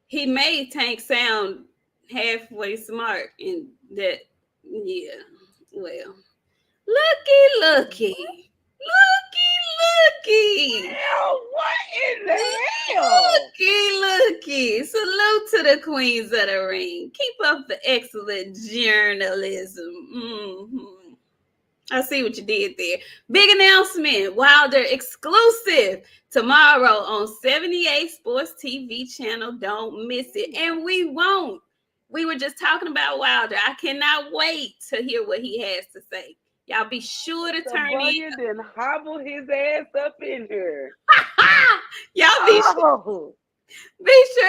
he made Tank sound halfway smart, and that, yeah. Well, looky. Hell, what in the hell? Looky. Salute to the queens of the ring. Keep up the excellent journalism. I see what you did there. Big announcement. Wilder exclusive tomorrow on 78 Sports TV channel. Don't miss it. And we won't. We were just talking about Wilder. I cannot wait to hear what he has to say. Y'all be sure to turn in. Then hobble his ass up in here. Y'all be sure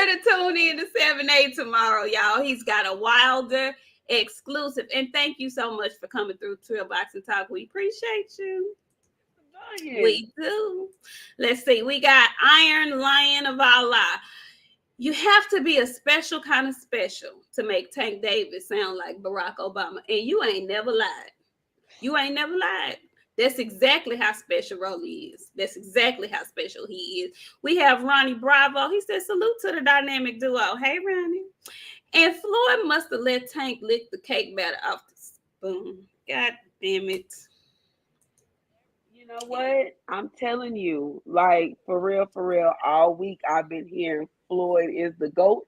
to tune in to 7-8 tomorrow, y'all. He's got a Wilder exclusive. And thank you so much for coming through Trail Boxing Talk. We appreciate you. We do. Let's see. We got Iron Lion of Allah. You have to be a special kind of special to make Tank Davis sound like Barack Obama. And you ain't never lied. That's exactly how special Rollie is. That's exactly how special he is. We have Ronnie Bravo. He said, salute to the dynamic duo. Hey, Ronnie. And Floyd must have let Tank lick the cake batter off the spoon. God damn it. You know what? I'm telling you, like, for real, all week I've been hearing Floyd is the goat,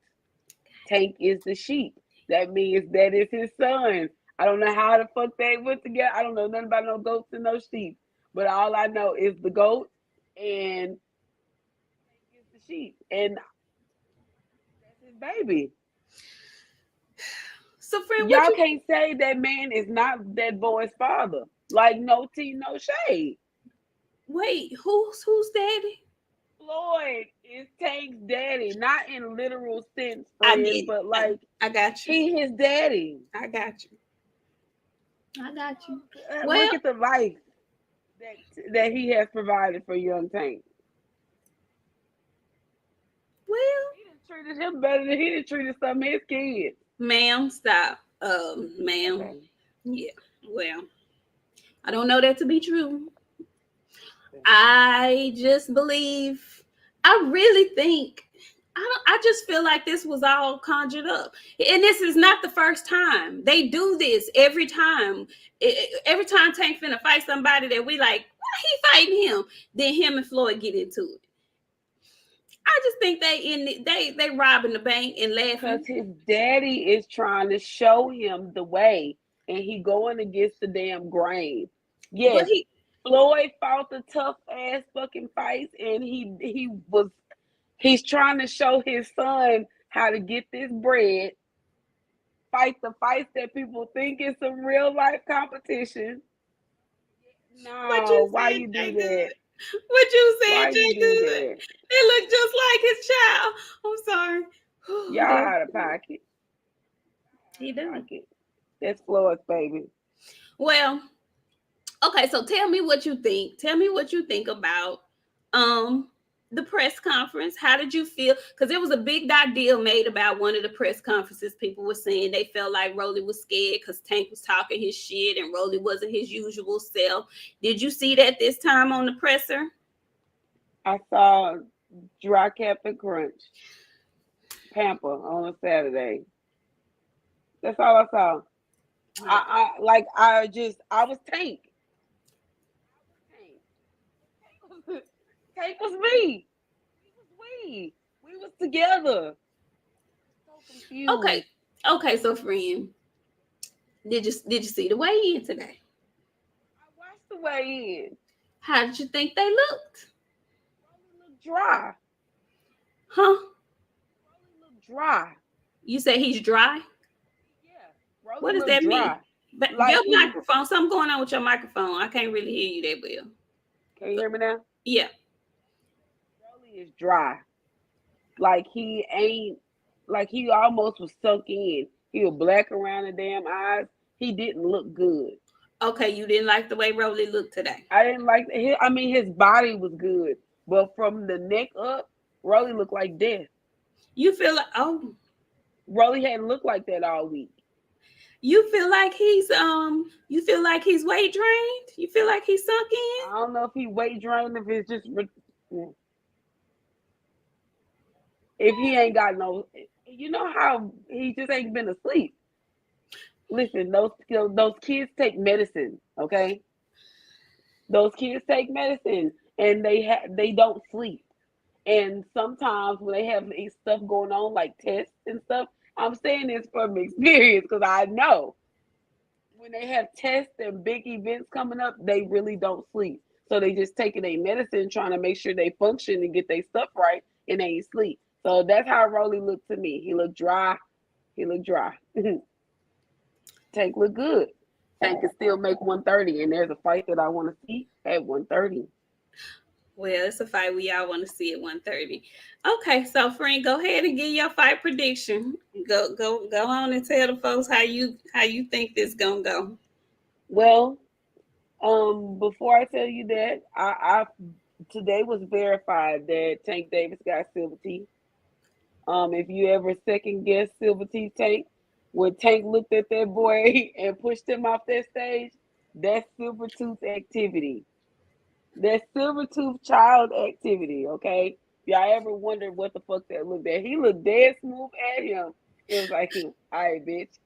Tank is the sheep. That means that is his son. I don't know how the fuck they went together. I don't know nothing about no goats and no sheep. But all I know is the goat and Tank is the sheep. And that's his baby. So, friend, y'all can't say that man is not that boy's father. Like, no tea, no shade. Wait, who's daddy? Floyd is Tank's daddy, not in literal sense, friend, but like I got you. He his daddy. I got you. Well, look at the life that he has provided for young Tank. Well, he done treated him better than he done treated some of his kids. Ma'am, stop. Ma'am. Okay. Yeah. Well, I don't know that to be true. I just believe. I really think. I just feel like this was all conjured up. And this is not the first time. They do this every time. Every time Tank finna fight somebody that we like, why he fighting him? Then him and Floyd get into it. I just think they robbing the bank and laughing. Because his daddy is trying to show him the way. And he going against the damn grain. Yes, Floyd fought the tough ass fucking fights. And he's trying to show his son how to get this bread, fight the fights that people think is some real life competition. No, why you do that? What you said, Jay Good? It looked just like his child. I'm sorry. Y'all out of pocket. He does. That's Floyd's baby. Well, okay, so tell me what you think. Tell me what you think about the press conference. How did you feel? Because there was a big deal made about one of the press conferences. People were saying they felt like Rollie was scared because Tank was talking his shit and Rollie wasn't his usual self. Did you see that this time on the presser? I saw Dry Cap and Crunch Pamper on a Saturday. That's all I saw. I was Tank. Tank was me. We was together. So confused. Okay. So, friend, did you see the weigh-in today? I watched the weigh-in. How did you think they looked? Rollie looked dry. Huh? Rollie looked dry. You say he's dry? Yeah. Rollie what does that dry. mean? But like your microphone, something going on with your microphone. I can't really hear you that well. Can you hear me now? Yeah. Rollie is dry. Like he almost was sunk in. He was black around the damn eyes. He didn't look good. Okay, you didn't like the way Rollie looked today. I didn't like his body was good, but from the neck up, Rollie looked like death. You feel like Rollie hadn't looked like that all week. You feel like he's weight drained? You feel like he's sunk in? I don't know if he weight drained, if it's just if he ain't got no, you know how he just ain't been asleep. Listen, those kids take medicine, okay? Those kids take medicine and they don't sleep. And sometimes when they have stuff going on like tests and stuff, I'm saying this from experience because I know when they have tests and big events coming up, they really don't sleep. So they just taking their medicine, trying to make sure they function and get their stuff right, and they ain't sleep. So that's how Rollie looked to me. He looked dry. He looked dry. Tank look good. Tank can still make 130, and there's a fight that I want to see at 130. Well, it's a fight we all want to see at 130. Okay, so friend, go ahead and give your fight prediction. Go on and tell the folks how you think this gonna go. Well, before I tell you that, I today was verified that Tank Davis got silver teeth. If you ever second guess Silver Teeth Tank, when Tank looked at that boy and pushed him off that stage, that's Silver Tooth activity. That's Silver Tooth child activity, okay? If y'all ever wondered what the fuck that looked at, he looked dead smooth at him. It was like, all right, bitch.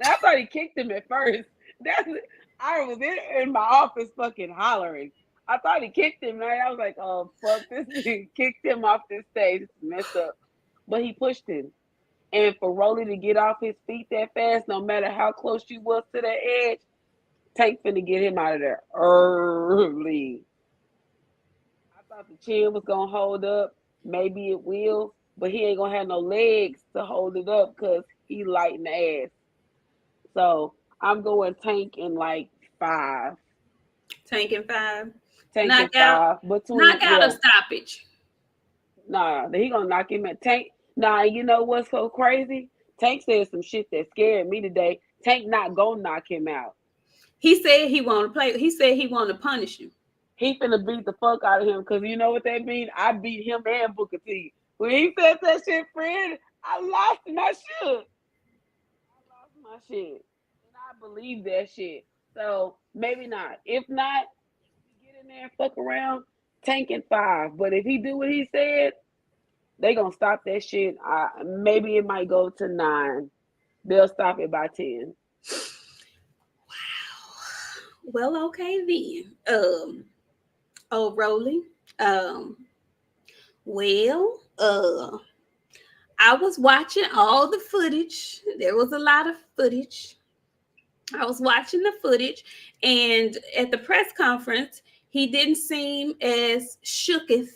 I thought he kicked him at first. That's I was in my office fucking hollering. I thought he kicked him, right? I was like, oh fuck, this nigga kicked him off this stage. It's messed up. But he pushed him. And for Rollie to get off his feet that fast, no matter how close you was to that edge, Tank finna get him out of there early. I thought the chin was gonna hold up. Maybe it will, but he ain't gonna have no legs to hold it up because he light in the ass. So I'm going Tank in like 5. Tank in 5. Tank in Knockout. 5. Between Knockout or stoppage. Nah, he gonna knock him at Tank. Nah, you know what's so crazy? Tank said some shit that scared me today. Tank not gonna knock him out. He said he want to play. He said he want to punish you. He finna beat the fuck out of him because you know what that means? I beat him and Booker T. When he said that shit, friend, I lost my shit. And I believe that shit. So maybe not. If not, if he get in there and fuck around, Tank in 5. But if he do what he said, they gonna stop that shit. Maybe it might go to 9. They'll stop it by 10. Wow. Well, okay then. Rollie. Well, I was watching all the footage. There was a lot of footage. I was watching the footage, and at the press conference, he didn't seem as shooketh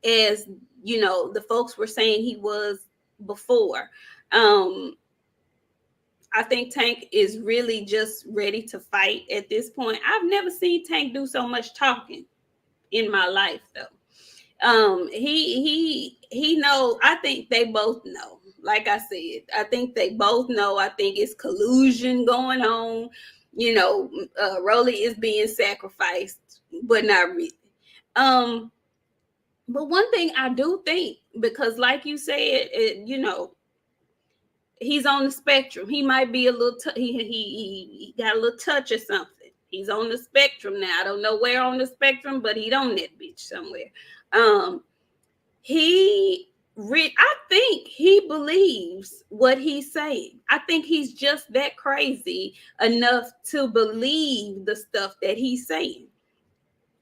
as the folks were saying he was before. I think Tank is really just ready to fight at this point. I've never seen Tank do so much talking in my life, though. He knows. I think they both know. Like I said, I think they both know. I think it's collusion going on. Rollie is being sacrificed, but not really. But one thing I do think, because like you said, he's on the spectrum. He might be a little. He got a little touch or something. He's on the spectrum now. I don't know where on the spectrum, but he's on that bitch somewhere. I think he believes what he's saying. I think he's just that crazy enough to believe the stuff that he's saying,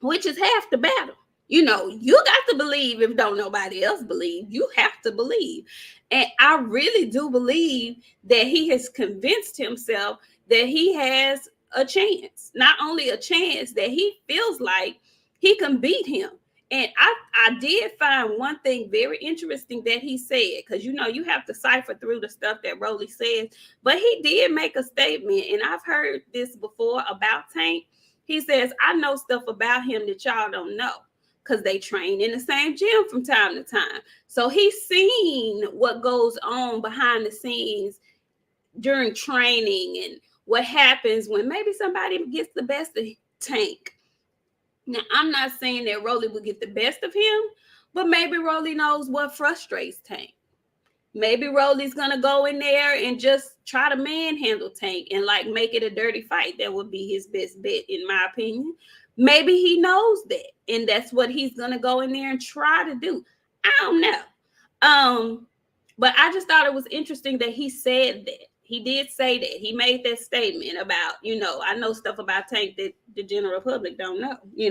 which is half the battle. You got to believe if don't nobody else believe. You have to believe. And I really do believe that he has convinced himself that he has a chance. Not only a chance, that he feels like he can beat him. And I did find one thing very interesting that he said, because you have to cipher through the stuff that Rollie says. But he did make a statement, and I've heard this before about Tank. He says, I know stuff about him that y'all don't know, because they train in the same gym from time to time. So he's seen what goes on behind the scenes during training and what happens when maybe somebody gets the best of Tank. Now, I'm not saying that Rollie will get the best of him, but maybe Rollie knows what frustrates Tank. Maybe Rollie's going to go in there and just try to manhandle Tank and make it a dirty fight. That would be his best bet, in my opinion. Maybe he knows that, and that's what he's going to go in there and try to do. I don't know. But I just thought it was interesting that he said that. He did say that. He made that statement about, I know stuff about Tank that the general public don't know. He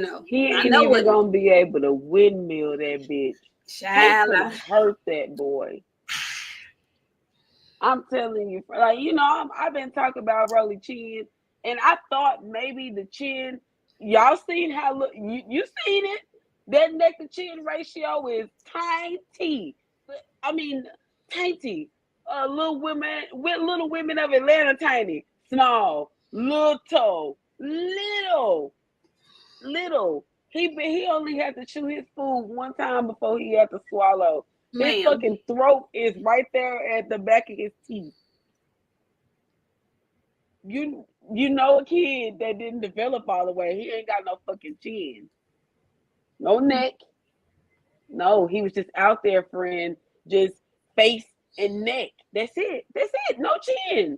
I ain't know even gonna be able to windmill that bitch. Tank's gonna hurt that boy. I'm telling you, like, I've been talking about Rollie chin, and I thought maybe the chin. Y'all seen how look? You seen it? That neck to chin ratio is tiny. I mean, tiny. Little women of Atlanta, tiny, small, little. He only had to chew his food one time before he had to swallow. His fucking throat is right there at the back of his teeth. You know a kid that didn't develop all the way. He ain't got no fucking chin. No neck. No, he was just out there, friend. Just face and neck. That's it. No chin.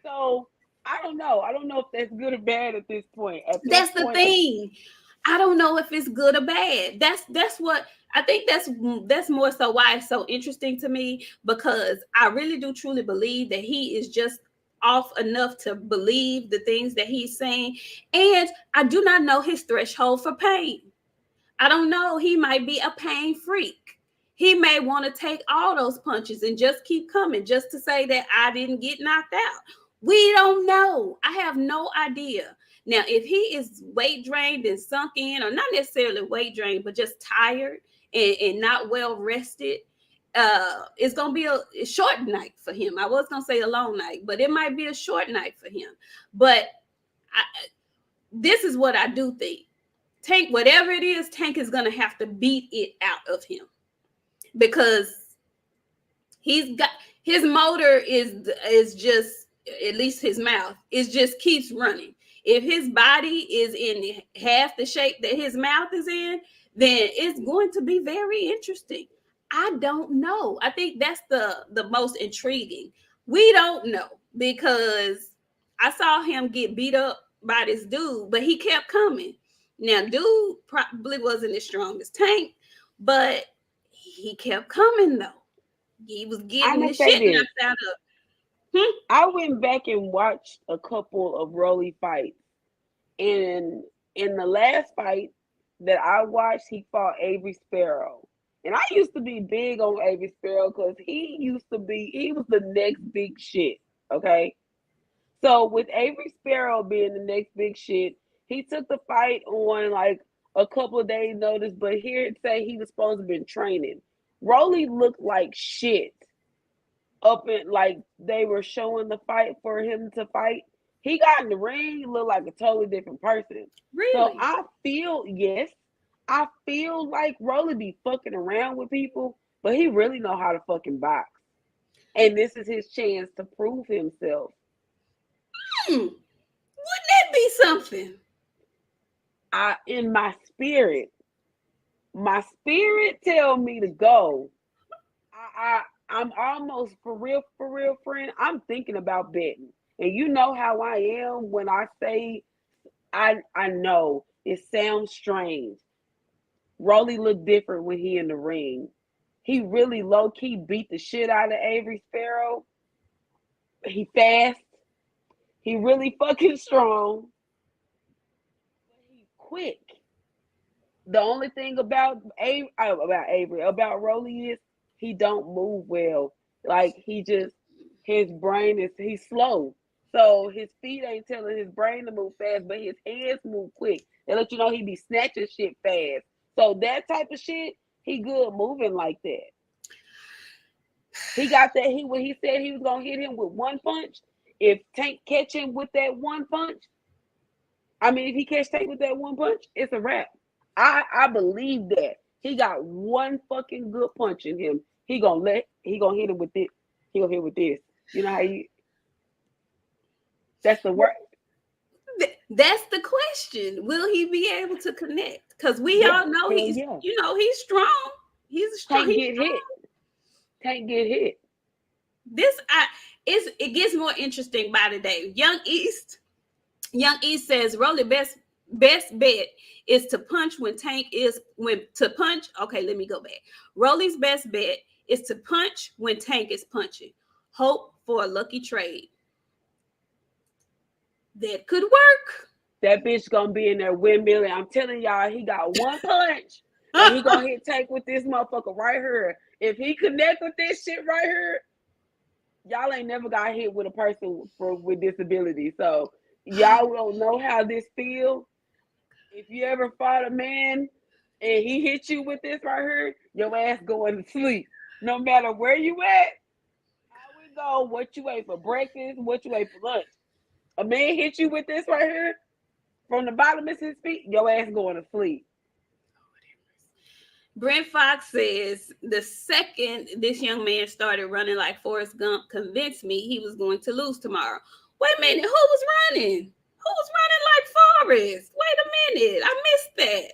So I don't know. I don't know if that's good or bad at this point. That's the thing. I don't know if it's good or bad. That's what I think. That's more so why it's so interesting to me, because I really do truly believe that he is just off enough to believe the things that he's saying. And I do not know his threshold for pain. I don't know. He might be a pain freak. He may want to take all those punches and just keep coming just to say that I didn't get knocked out. We don't know. I have no idea. Now, if he is weight drained and sunk in, or not necessarily weight drained, but just tired and not well rested, it's going to be a short night for him. I was going to say a long night, but it might be a short night for him. But this is what I do think. Tank, whatever it is, Tank is going to have to beat it out of him, because he's got his motor is just, at least his mouth is just keeps running. If his body is in half the shape that his mouth is in, then it's going to be very interesting. I don't know. I think that's the most intriguing. We don't know, because I saw him get beat up by this dude, but he kept coming. Now, dude probably wasn't as strong as Tank, but he kept coming though. He was getting the shit knocked out of. I went back and watched a couple of Rollie fights. And in the last fight that I watched, he fought Avery Sparrow. And I used to be big on Avery Sparrow because he was the next big shit. Okay. So with Avery Sparrow being the next big shit, he took the fight on like a couple of days' notice, but here it say he was supposed to have been training. Rollie looked like shit. Up in, like, they were showing the fight for him to fight. He got in the ring, he looked like a totally different person. Really? So I feel like Rollie be fucking around with people, but he really know how to fucking box. And this is his chance to prove himself. Wouldn't that be something? In my spirit tell me to go. I'm almost for real, friend. I'm thinking about betting. And you know how I am when I say I know it sounds strange. Rollie looked different when he in the ring. He really low-key beat the shit out of Avery Sparrow. He fast. He really fucking strong. But he quick. The only thing about Rollie is he don't move well. Like, his brain he's slow. So his feet ain't telling his brain to move fast, but his hands move quick. They let you know he be snatching shit fast. So that type of shit, he good moving like that. He got that. When he said he was gonna hit him with one punch, if Tank catch him with that one punch, if he catch Tank with that one punch, it's a wrap. I believe that. He got one fucking good punch in him. He gonna hit him with it. He gonna hit with this. You know how that's the word. That's the question. Will he be able to connect? Because we all know he's strong. He's strong. Can't get hit. It gets more interesting by the day. Young East says Rollie best bet is to punch when Tank is to punch. Okay, let me go back. Rollie's best bet is to punch when Tank is punching. Hope for a lucky trade. That could work. That bitch gonna be in there windmilling. I'm telling y'all, he got one punch and he gonna hit Tank with this motherfucker right here. If he connect with this shit right here, y'all ain't never got hit with a person with disability. So y'all don't know how this feels. If you ever fought a man and he hit you with this right here, your ass going to sleep. No matter where you at, how we go, what you ate for breakfast, what you ate for lunch. A man hit you with this right here from the bottom of his feet, your ass going to sleep. Brent Fox says the second this young man started running like Forrest Gump convinced me he was going to lose tomorrow. Wait a minute, who was running? Who was running like Forrest? Wait a minute, I missed that.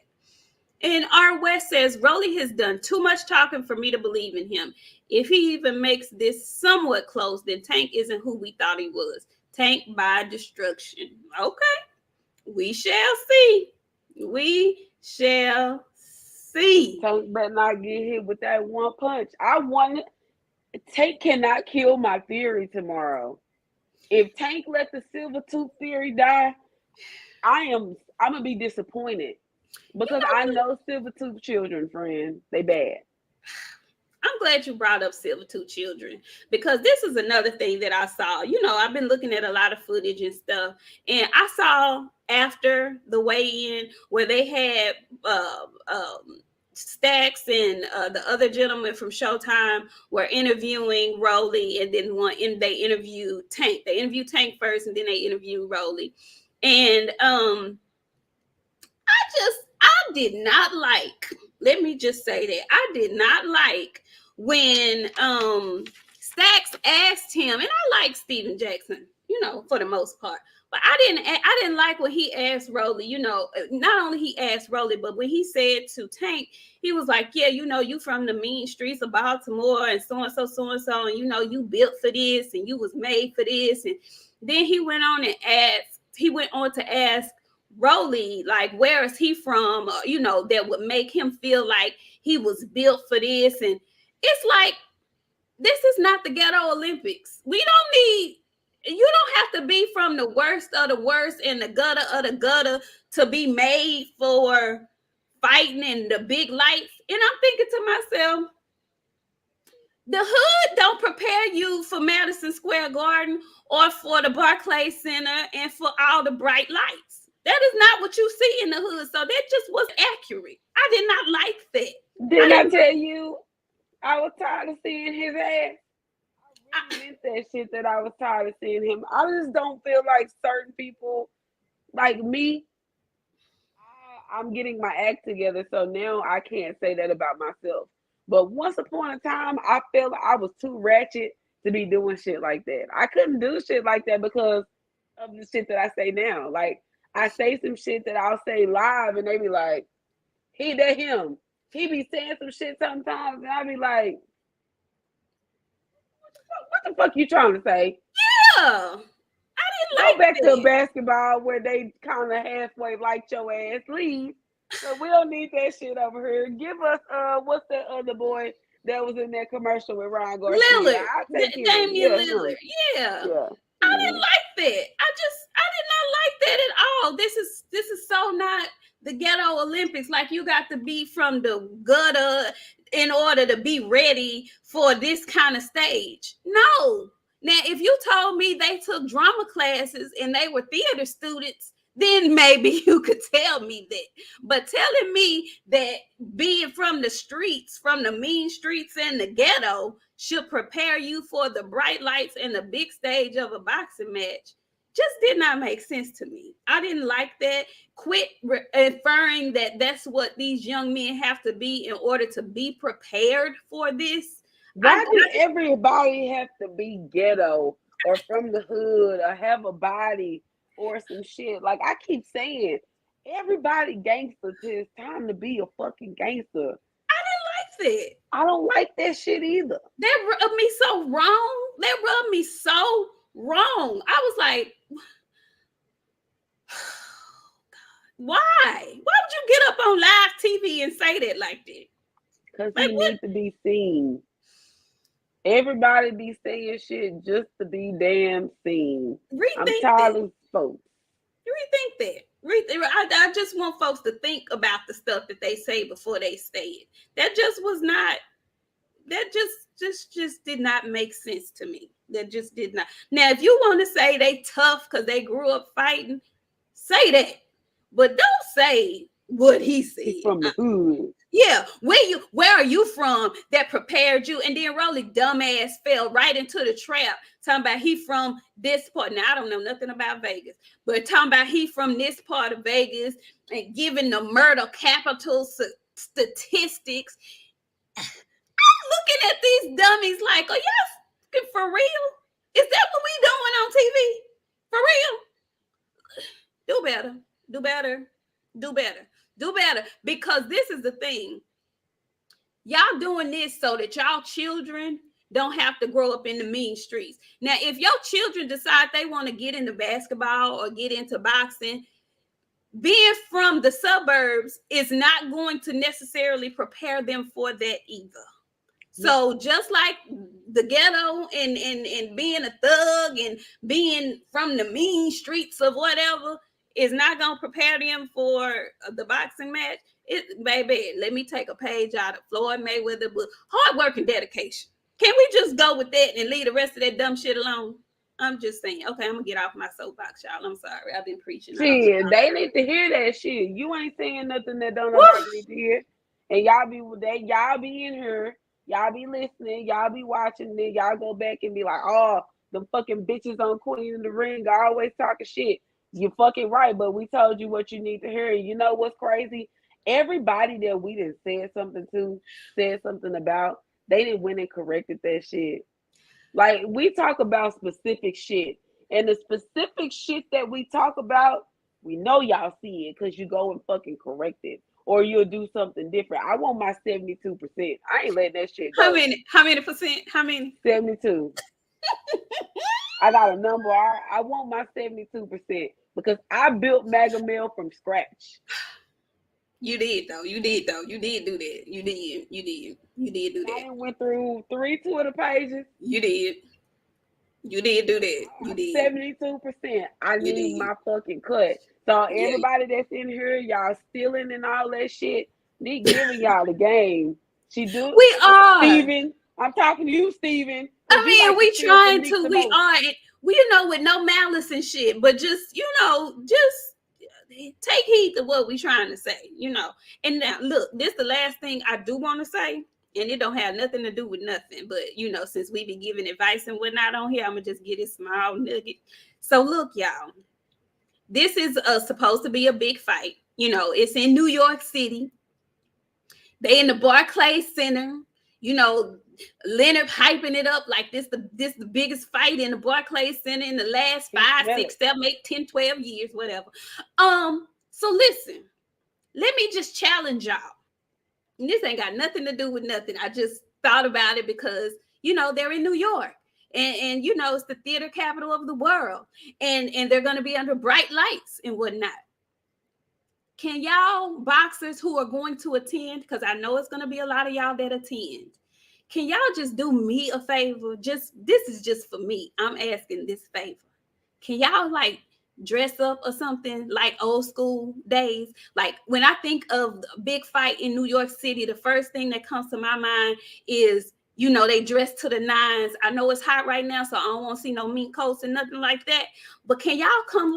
And R. West says, Rollie has done too much talking for me to believe in him. If he even makes this somewhat close, then Tank isn't who we thought he was. Tank by destruction. Okay, we shall see. We shall see. Tank better not get hit with that one punch. Tank cannot kill my theory tomorrow. If Tank let the silver tooth theory die, I'm gonna be disappointed. Because I know silver tooth children, friend. They bad. I'm glad you brought up silver tooth children because this is another thing that I saw. You know, I've been looking at a lot of footage and stuff, and I saw after the weigh-in where they had Stacks and the other gentleman from Showtime were interviewing Rollie, and then they interviewed Tank. They interviewed Tank first, and then they interviewed Rollie, and I did not like, let me just say that I did not like when Stacks asked him, and I like Steven Jackson, you know, for the most part, but I didn't like when he asked Rollie, you know, not only he asked Rollie, but when he said to Tank, he was like, yeah, you know, you from the mean streets of Baltimore and so and so, and you know, you built for this and you was made for this. And then he went on to ask Rollie, like, where is he from? You know, that would make him feel like he was built for this. And it's like, this is not the ghetto Olympics. You don't have to be from the worst of the worst and the gutter of the gutter to be made for fighting in the big lights. And I'm thinking to myself, the hood don't prepare you for Madison Square Garden or for the Barclays Center and for all the bright lights. That is not what you see in the hood. So that just wasn't accurate. I did not like that. Didn't I tell you I was tired of seeing his ass? I really meant that shit that I was tired of seeing him. I just don't feel like certain people like me. I'm getting my act together, so now I can't say that about myself. But once upon a time, I felt I was too ratchet to be doing shit like that. I couldn't do shit like that because of the shit that I say now. Like, I say some shit that I'll say live, and they be like, that him. He be saying some shit sometimes, and I be like, what the fuck you trying to say? Yeah. Go back to basketball where they kind of halfway like your ass. Leave. So we don't need that shit over here. Give us what's that other boy that was in that commercial with Ryan Garcia? Lillard. Damian Lillard. Yeah. I didn't like that. I did not like that at all. This is so not the ghetto Olympics. Like, you got to be from the gutter in order to be ready for this kind of stage. No. Now, if you told me they took drama classes and they were theater students, then maybe you could tell me that. But telling me that being from the streets, from the mean streets and the ghetto should prepare you for the bright lights and the big stage of a boxing match just did not make sense to me. I didn't like that. Quit inferring that that's what these young men have to be in order to be prepared for this. Why do everybody have to be ghetto or from the hood or have a body or some shit? Like, I keep saying, everybody gangster till it's time to be a fucking gangster. I didn't like that. I don't like that shit either. That rubbed me so wrong. I was like, why? Why would you get up on live TV and say that like that? Because he needs to be seen. Everybody be saying shit just to be damn seen. I'm Rethink tired that. of folks. Rethink that. I just want folks to think about the stuff that they say before they say it. That just was not. That just did not make sense to me. That just did not. Now, if you want to say they tough because they grew up fighting, say that. But don't say what he He's said. from the hood. Yeah, where are you from that prepared you? And then Rollie dumbass fell right into the trap, talking about he from this part. Now I don't know nothing about Vegas, but talking about he from this part of Vegas and giving the murder capital statistics. Looking at these dummies like, are y'all for real? Is that what we doing on TV? For real? Do better. Do better. Do better. Do better. Because this is the thing. Y'all doing this so that y'all children don't have to grow up in the mean streets. Now, if your children decide they want to get into basketball or get into boxing, being from the suburbs is not going to necessarily prepare them for that either. So just like the ghetto and being a thug and being from the mean streets of whatever is not going to prepare them for the boxing match, baby, let me take a page out of Floyd Mayweather book. Hard work and dedication. Can we just go with that and leave the rest of that dumb shit alone? I'm just saying. Okay, I'm going to get off my soapbox, y'all. I'm sorry. I've been preaching. Shit, they need to hear that shit. You ain't saying nothing that don't nobody need to hear. And y'all be in here. Y'all be listening, y'all be watching, then y'all go back and be like, oh, them fucking bitches on Queen in the Ring are always talking shit. You're fucking right, but we told you what you need to hear. You know what's crazy? Everybody that we done said something about, they didn't went and corrected that shit. Like, we talk about specific shit. And the specific shit that we talk about, we know y'all see it because you go and fucking correct it. Or you'll do something different. I want my 72%. I ain't letting that shit go. How many percent? How many? 72. I got a number. I want my 72% because I built Mega Mill from scratch. You did though. You did though. You did do that. You did do that. I went through 3 Twitter pages. You did. You did do that. You did. 72%. I need my fucking cut. So everybody that's in here, y'all stealing and all that shit, Nik giving y'all the game. She do. We are. Steven, I'm talking to you, Steven. I mean, we trying to. We are. We with no malice and shit, but just just take heed to what we trying to say, And now, look, this the last thing I do want to say, and it don't have nothing to do with nothing. But since we be giving advice and whatnot on here, I'm gonna just get a small nugget. So look, y'all. This is supposed to be a big fight. It's in New York City. They in the Barclays Center. Leonard hyping it up like this the biggest fight in the Barclays Center in the last 5, 6, 7, 8, 10, 12 years, whatever. So listen, let me just challenge y'all. And this ain't got nothing to do with nothing. I just thought about it because, they're in New York. And it's the theater capital of the world. And they're going to be under bright lights and whatnot. Can y'all boxers who are going to attend, because I know it's going to be a lot of y'all that attend, can y'all just do me a favor? This is just for me. I'm asking this favor. Can y'all dress up or something like old school days? Like when I think of a big fight in New York City, the first thing that comes to my mind is they dress to the nines. I know it's hot right now, so I don't want to see no mink coats and nothing like that. But can y'all come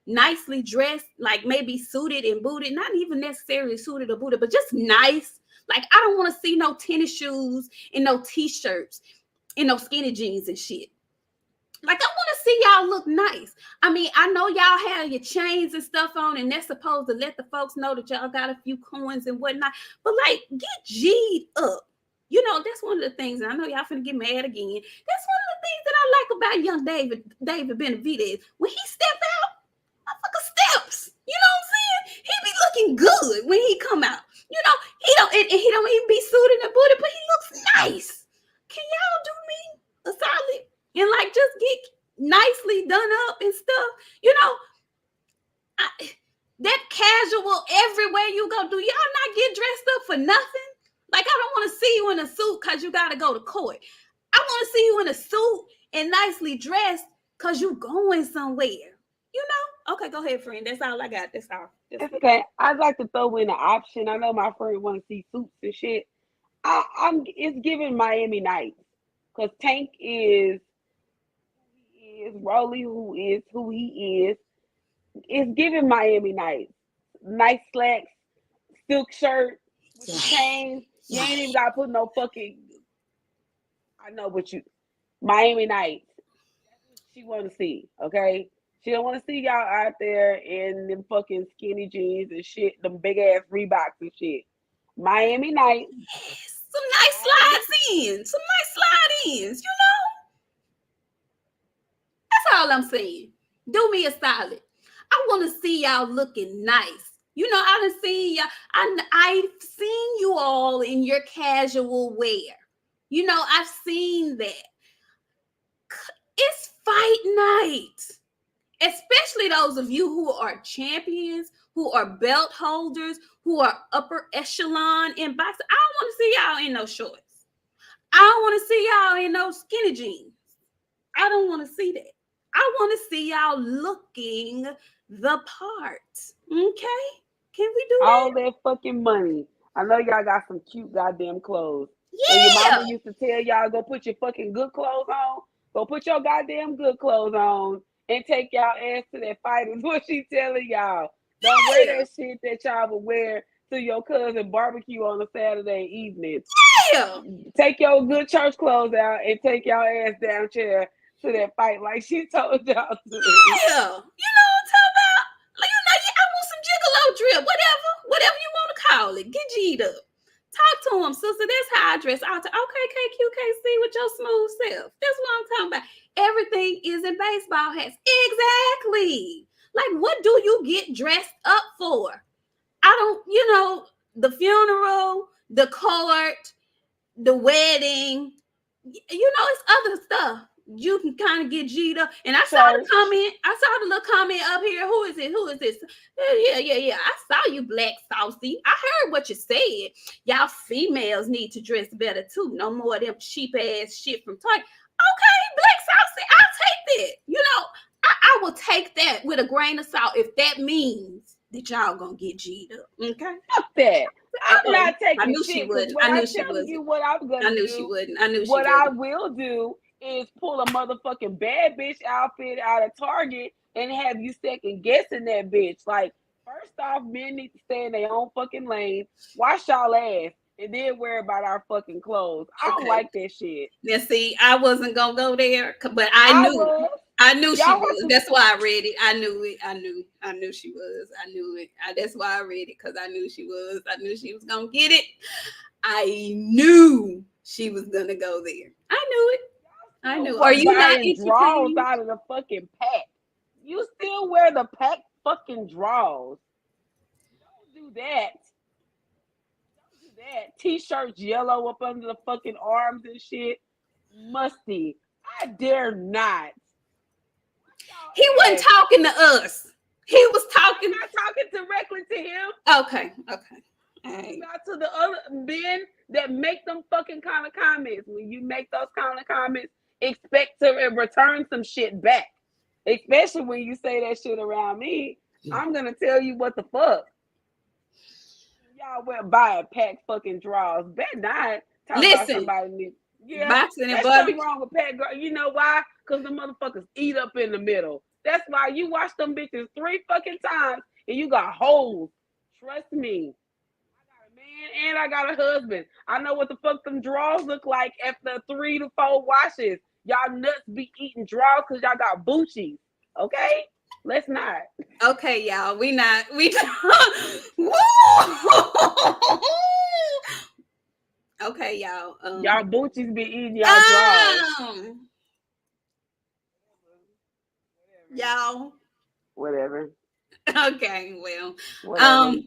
nicely dressed, maybe suited and booted, not even necessarily suited or booted, but just nice. I don't want to see no tennis shoes and no t-shirts and no skinny jeans and shit. I want to see y'all look nice. I mean, I know y'all have your chains and stuff on, and that's supposed to let the folks know that y'all got a few coins and whatnot. But get G'd up. That's one of the things, and I know y'all finna get mad again. That's one of the things that I like about young David Benavidez. When he step out, motherfucker steps. You know what I'm saying? He be looking good when he come out. He don't even be suited and booted, but he looks nice. Can y'all do me a solid and just get nicely done up and stuff? That casual everywhere you go. Do y'all not get dressed up for nothing? I don't want to see you in a suit because you got to go to court. I want to see you in a suit and nicely dressed because you going somewhere. You know? Okay, go ahead, friend. That's all I got. That's all. It's okay. I'd like to throw in an option. I know my friend want to see suits and shit. It's giving Miami Nights because Tank is Rollie who he is. It's giving Miami Nights. Nice slacks, silk shirt with the chains. You ain't even gotta put no fucking. I know what you. Miami Nights. That's what she want to see. Okay. She don't want to see y'all out there in them fucking skinny jeans and shit, them big ass Reeboks and shit. Miami Nights. Some nice slides-ins. Some nice slide-ins, you know? That's all I'm saying. Do me a solid. I want to see y'all looking nice. You know, I done seen y'all. I've seen you all in your casual wear. You know, I've seen that. It's fight night. Especially those of you who are champions, who are belt holders, who are upper echelon in boxing. I don't want to see y'all in no shorts. I don't want to see y'all in no skinny jeans. I don't want to see that. I want to see y'all looking the part. Okay? Can we do all that fucking money? I know y'all got some cute goddamn clothes. Yeah. And your mama used to tell y'all, go put your fucking good clothes on. Go put your goddamn good clothes on and take y'all ass to that fight is what she telling y'all. Don't wear that shit that y'all would wear to your cousin barbecue on a Saturday evening. Yeah. Take your good church clothes out and take y'all ass down there to that fight like she told y'all to. Yeah. You know what I'm talking about? Like, you know, I want some gigolo drip, whatever you want to call it. Get G'd up. Talk to him, sister. That's how I dress. I'll okay, KQKC with your smooth self. That's what I'm talking about. Everything is in baseball hats. Exactly. Like, what do you get dressed up for? I don't, you know, the funeral, the court, the wedding, you know, it's other stuff. You can kind of get G'd up. And I saw the comment. I saw the little comment up here. Who is it? Who is this? Yeah. I saw you, Black Saucy. I heard what you said. Y'all females need to dress better too. No more of them cheap ass shit from Toy. Okay, Black Saucy, I'll take that. You know, I will take that with a grain of salt if that means that y'all gonna get G'd up. Okay? Fuck that. I'm not taking I knew shit. she wouldn't. I knew I'm she telling wasn't. you what I'm gonna do. I knew she wouldn't. I knew she what wouldn't. I will do is pull a motherfucking bad bitch outfit out of Target and have you second guessing that bitch. Like, first off, men need to stay in their own fucking lane, wash y'all ass, and then worry about our fucking clothes. I don't like that shit. Now, see, I wasn't gonna go there, but I knew she was. That's why I read it. I knew it. I knew she was. I knew it. That's why I read it, because I knew she was. I knew she was gonna get it. I knew she was gonna go there. I knew it. I knew. Are you not draws out of the fucking pack? You still wear the pack fucking draws. Don't do that. Don't do that. T-shirts yellow up under the fucking arms and shit. Musty. I dare not. He wasn't talking to us. He was talking. I'm not talking directly to him. Okay. Not to the other men that make them fucking kind of comments. When you make those kind of comments, expect to return some shit back. Especially when you say that shit around me. I'm gonna tell you what the fuck. Y'all went by a pack fucking draws. Bet not. Listen. About somebody. Yeah, boxing and nothing wrong with pack draws. You know why? Because the motherfuckers eat up in the middle. That's why you watch them bitches 3 fucking times and you got holes. Trust me. Man, and I got a husband. I know what the fuck them draws look like after 3 to 4 washes. Y'all nuts be eating draws because y'all got boochies. Okay? Let's not. Okay, y'all. We okay, y'all. Y'all boochies be eating y'all draws. Y'all. Whatever. Okay, well. Whatever.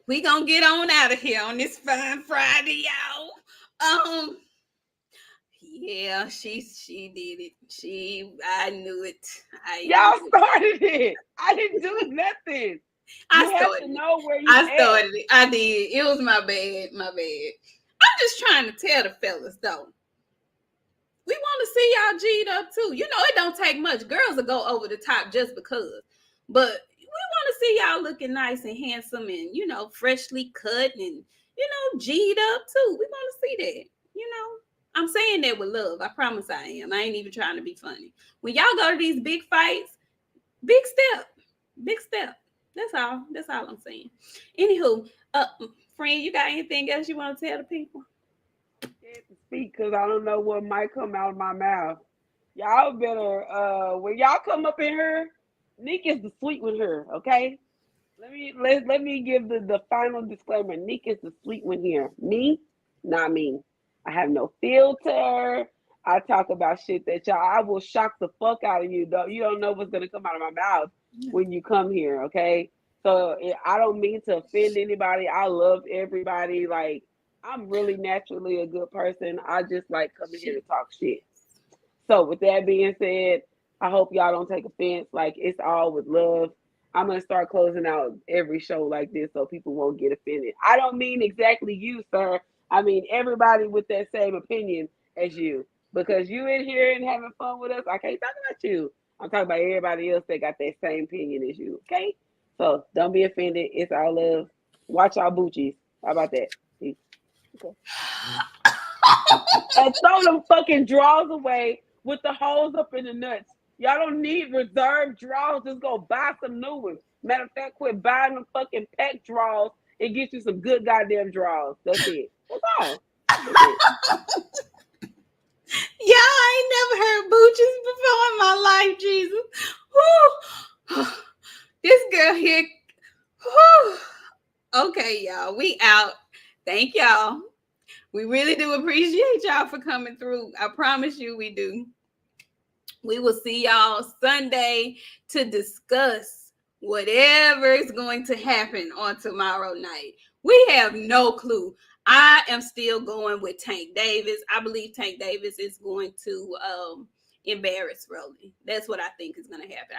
We gonna get on out of here on this fine Friday, y'all. Yeah, she did it. I knew it. Y'all started it. I didn't do nothing. I started it. I did. It was my bad. I'm just trying to tell the fellas though. We want to see y'all G'd up too. You know, it don't take much. Girls will go over the top just because. But we want to see y'all looking nice and handsome and, you know, freshly cut and, you know, G'd up too. We want to see that. You know, I'm saying that with love. I promise I am. I ain't even trying to be funny. When y'all go to these big fights, big step. Big step. That's all. That's all I'm saying. Anywho, friend, you got anything else you want to tell the people? Scared to speak because I don't know what might come out of my mouth. Y'all better when y'all come up in here, Nik is the sweet with her, okay? Let me give the final disclaimer. Nik is the sweet one here. Me, not me. I have no filter. I talk about shit that y'all I will shock the fuck out of you though. You don't know what's gonna come out of my mouth when you come here, okay? So I don't mean to offend anybody. I love everybody. Like I'm really naturally a good person. I just like coming here to talk shit. So with that being said, I hope y'all don't take offense. Like it's all with love. I'm gonna start closing out every show like this so people won't get offended. I don't mean exactly you, sir. I mean everybody with that same opinion as you. Because you in here and having fun with us, I can't talk about you. I'm talking about everybody else that got that same opinion as you. Okay? So don't be offended. It's all love. Watch our boochies. How about that? Peace. Okay. And throw them fucking draws away with the holes up in the nuts. Y'all don't need reserve draws. Just go buy some new ones. Matter of fact, quit buying them fucking pack draws and get you some good goddamn draws. That's it. That's all. That's it. Yeah, I ain't never heard booches before in my life, Jesus. Whew. This girl here. Whew. Okay, y'all. We out. Thank y'all. We really do appreciate y'all for coming through. I promise you we do. We will see y'all Sunday to discuss whatever is going to happen on tomorrow night. We have no clue. I am still going with Tank Davis. I believe Tank Davis is going to embarrass Rollie. That's what I think is going to happen.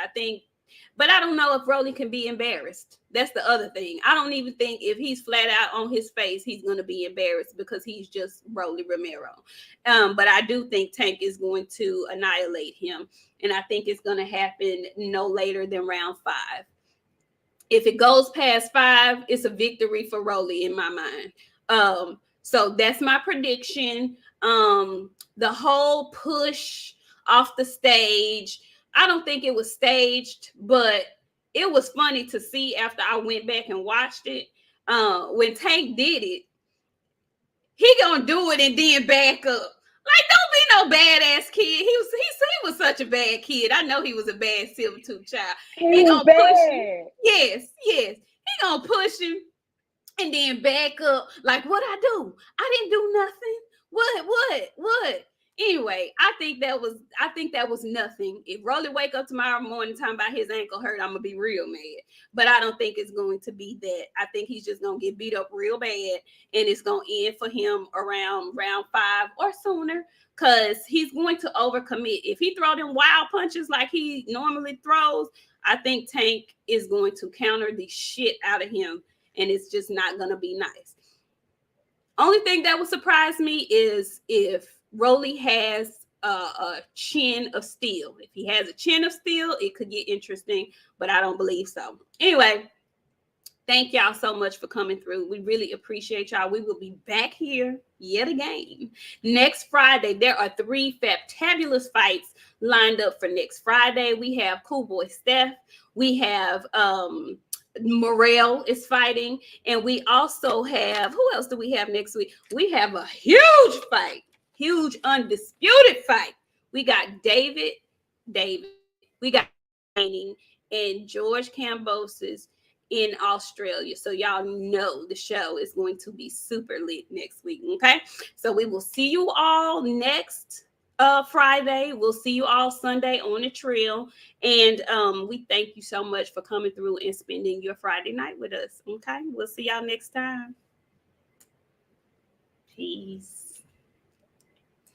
But I don't know if Rollie can be embarrassed. That's the other thing. I don't even think if he's flat out on his face, he's going to be embarrassed because he's just Rollie Romero. But I do think Tank is going to annihilate him. And I think it's going to happen no later than round 5. If it goes past 5, it's a victory for Rollie in my mind. So that's my prediction. The whole push off the stage, I don't think it was staged, but it was funny to see after I went back and watched it. When Tank did it, he gonna do it and then back up. Like, don't be no badass kid. He was such a bad kid. I know he was a bad silver tooth child. He gonna push him. Yes. He gonna push him and then back up. Like, what I do? I didn't do nothing. What? Anyway, I think that was nothing. If Rollie wake up tomorrow morning talking about his ankle hurt, I'm gonna be real mad. But I don't think it's going to be that. I think he's just gonna get beat up real bad, and it's gonna end for him around round 5 or sooner, because he's going to overcommit. If he throw them wild punches like he normally throws, I think Tank is going to counter the shit out of him, and it's just not gonna be nice. Only thing that would surprise me is if Rollie has a chin of steel. If he has a chin of steel, it could get interesting, but I don't believe so. Anyway, thank y'all so much for coming through. We really appreciate y'all. We will be back here yet again next Friday. There are 3 fantabulous fights lined up for next Friday. We have Cool Boy Steph. We have Morel is fighting, and we also have, who else do we have next week? We have a huge fight, huge undisputed fight. We got David, we got Manny and George Kambosos in Australia. So y'all know the show is going to be super lit next week. Okay, so we will see you all next Friday. We'll see you all Sunday on the trail, and we thank you so much for coming through and spending your Friday night with us. Okay, we'll see y'all next time. Peace.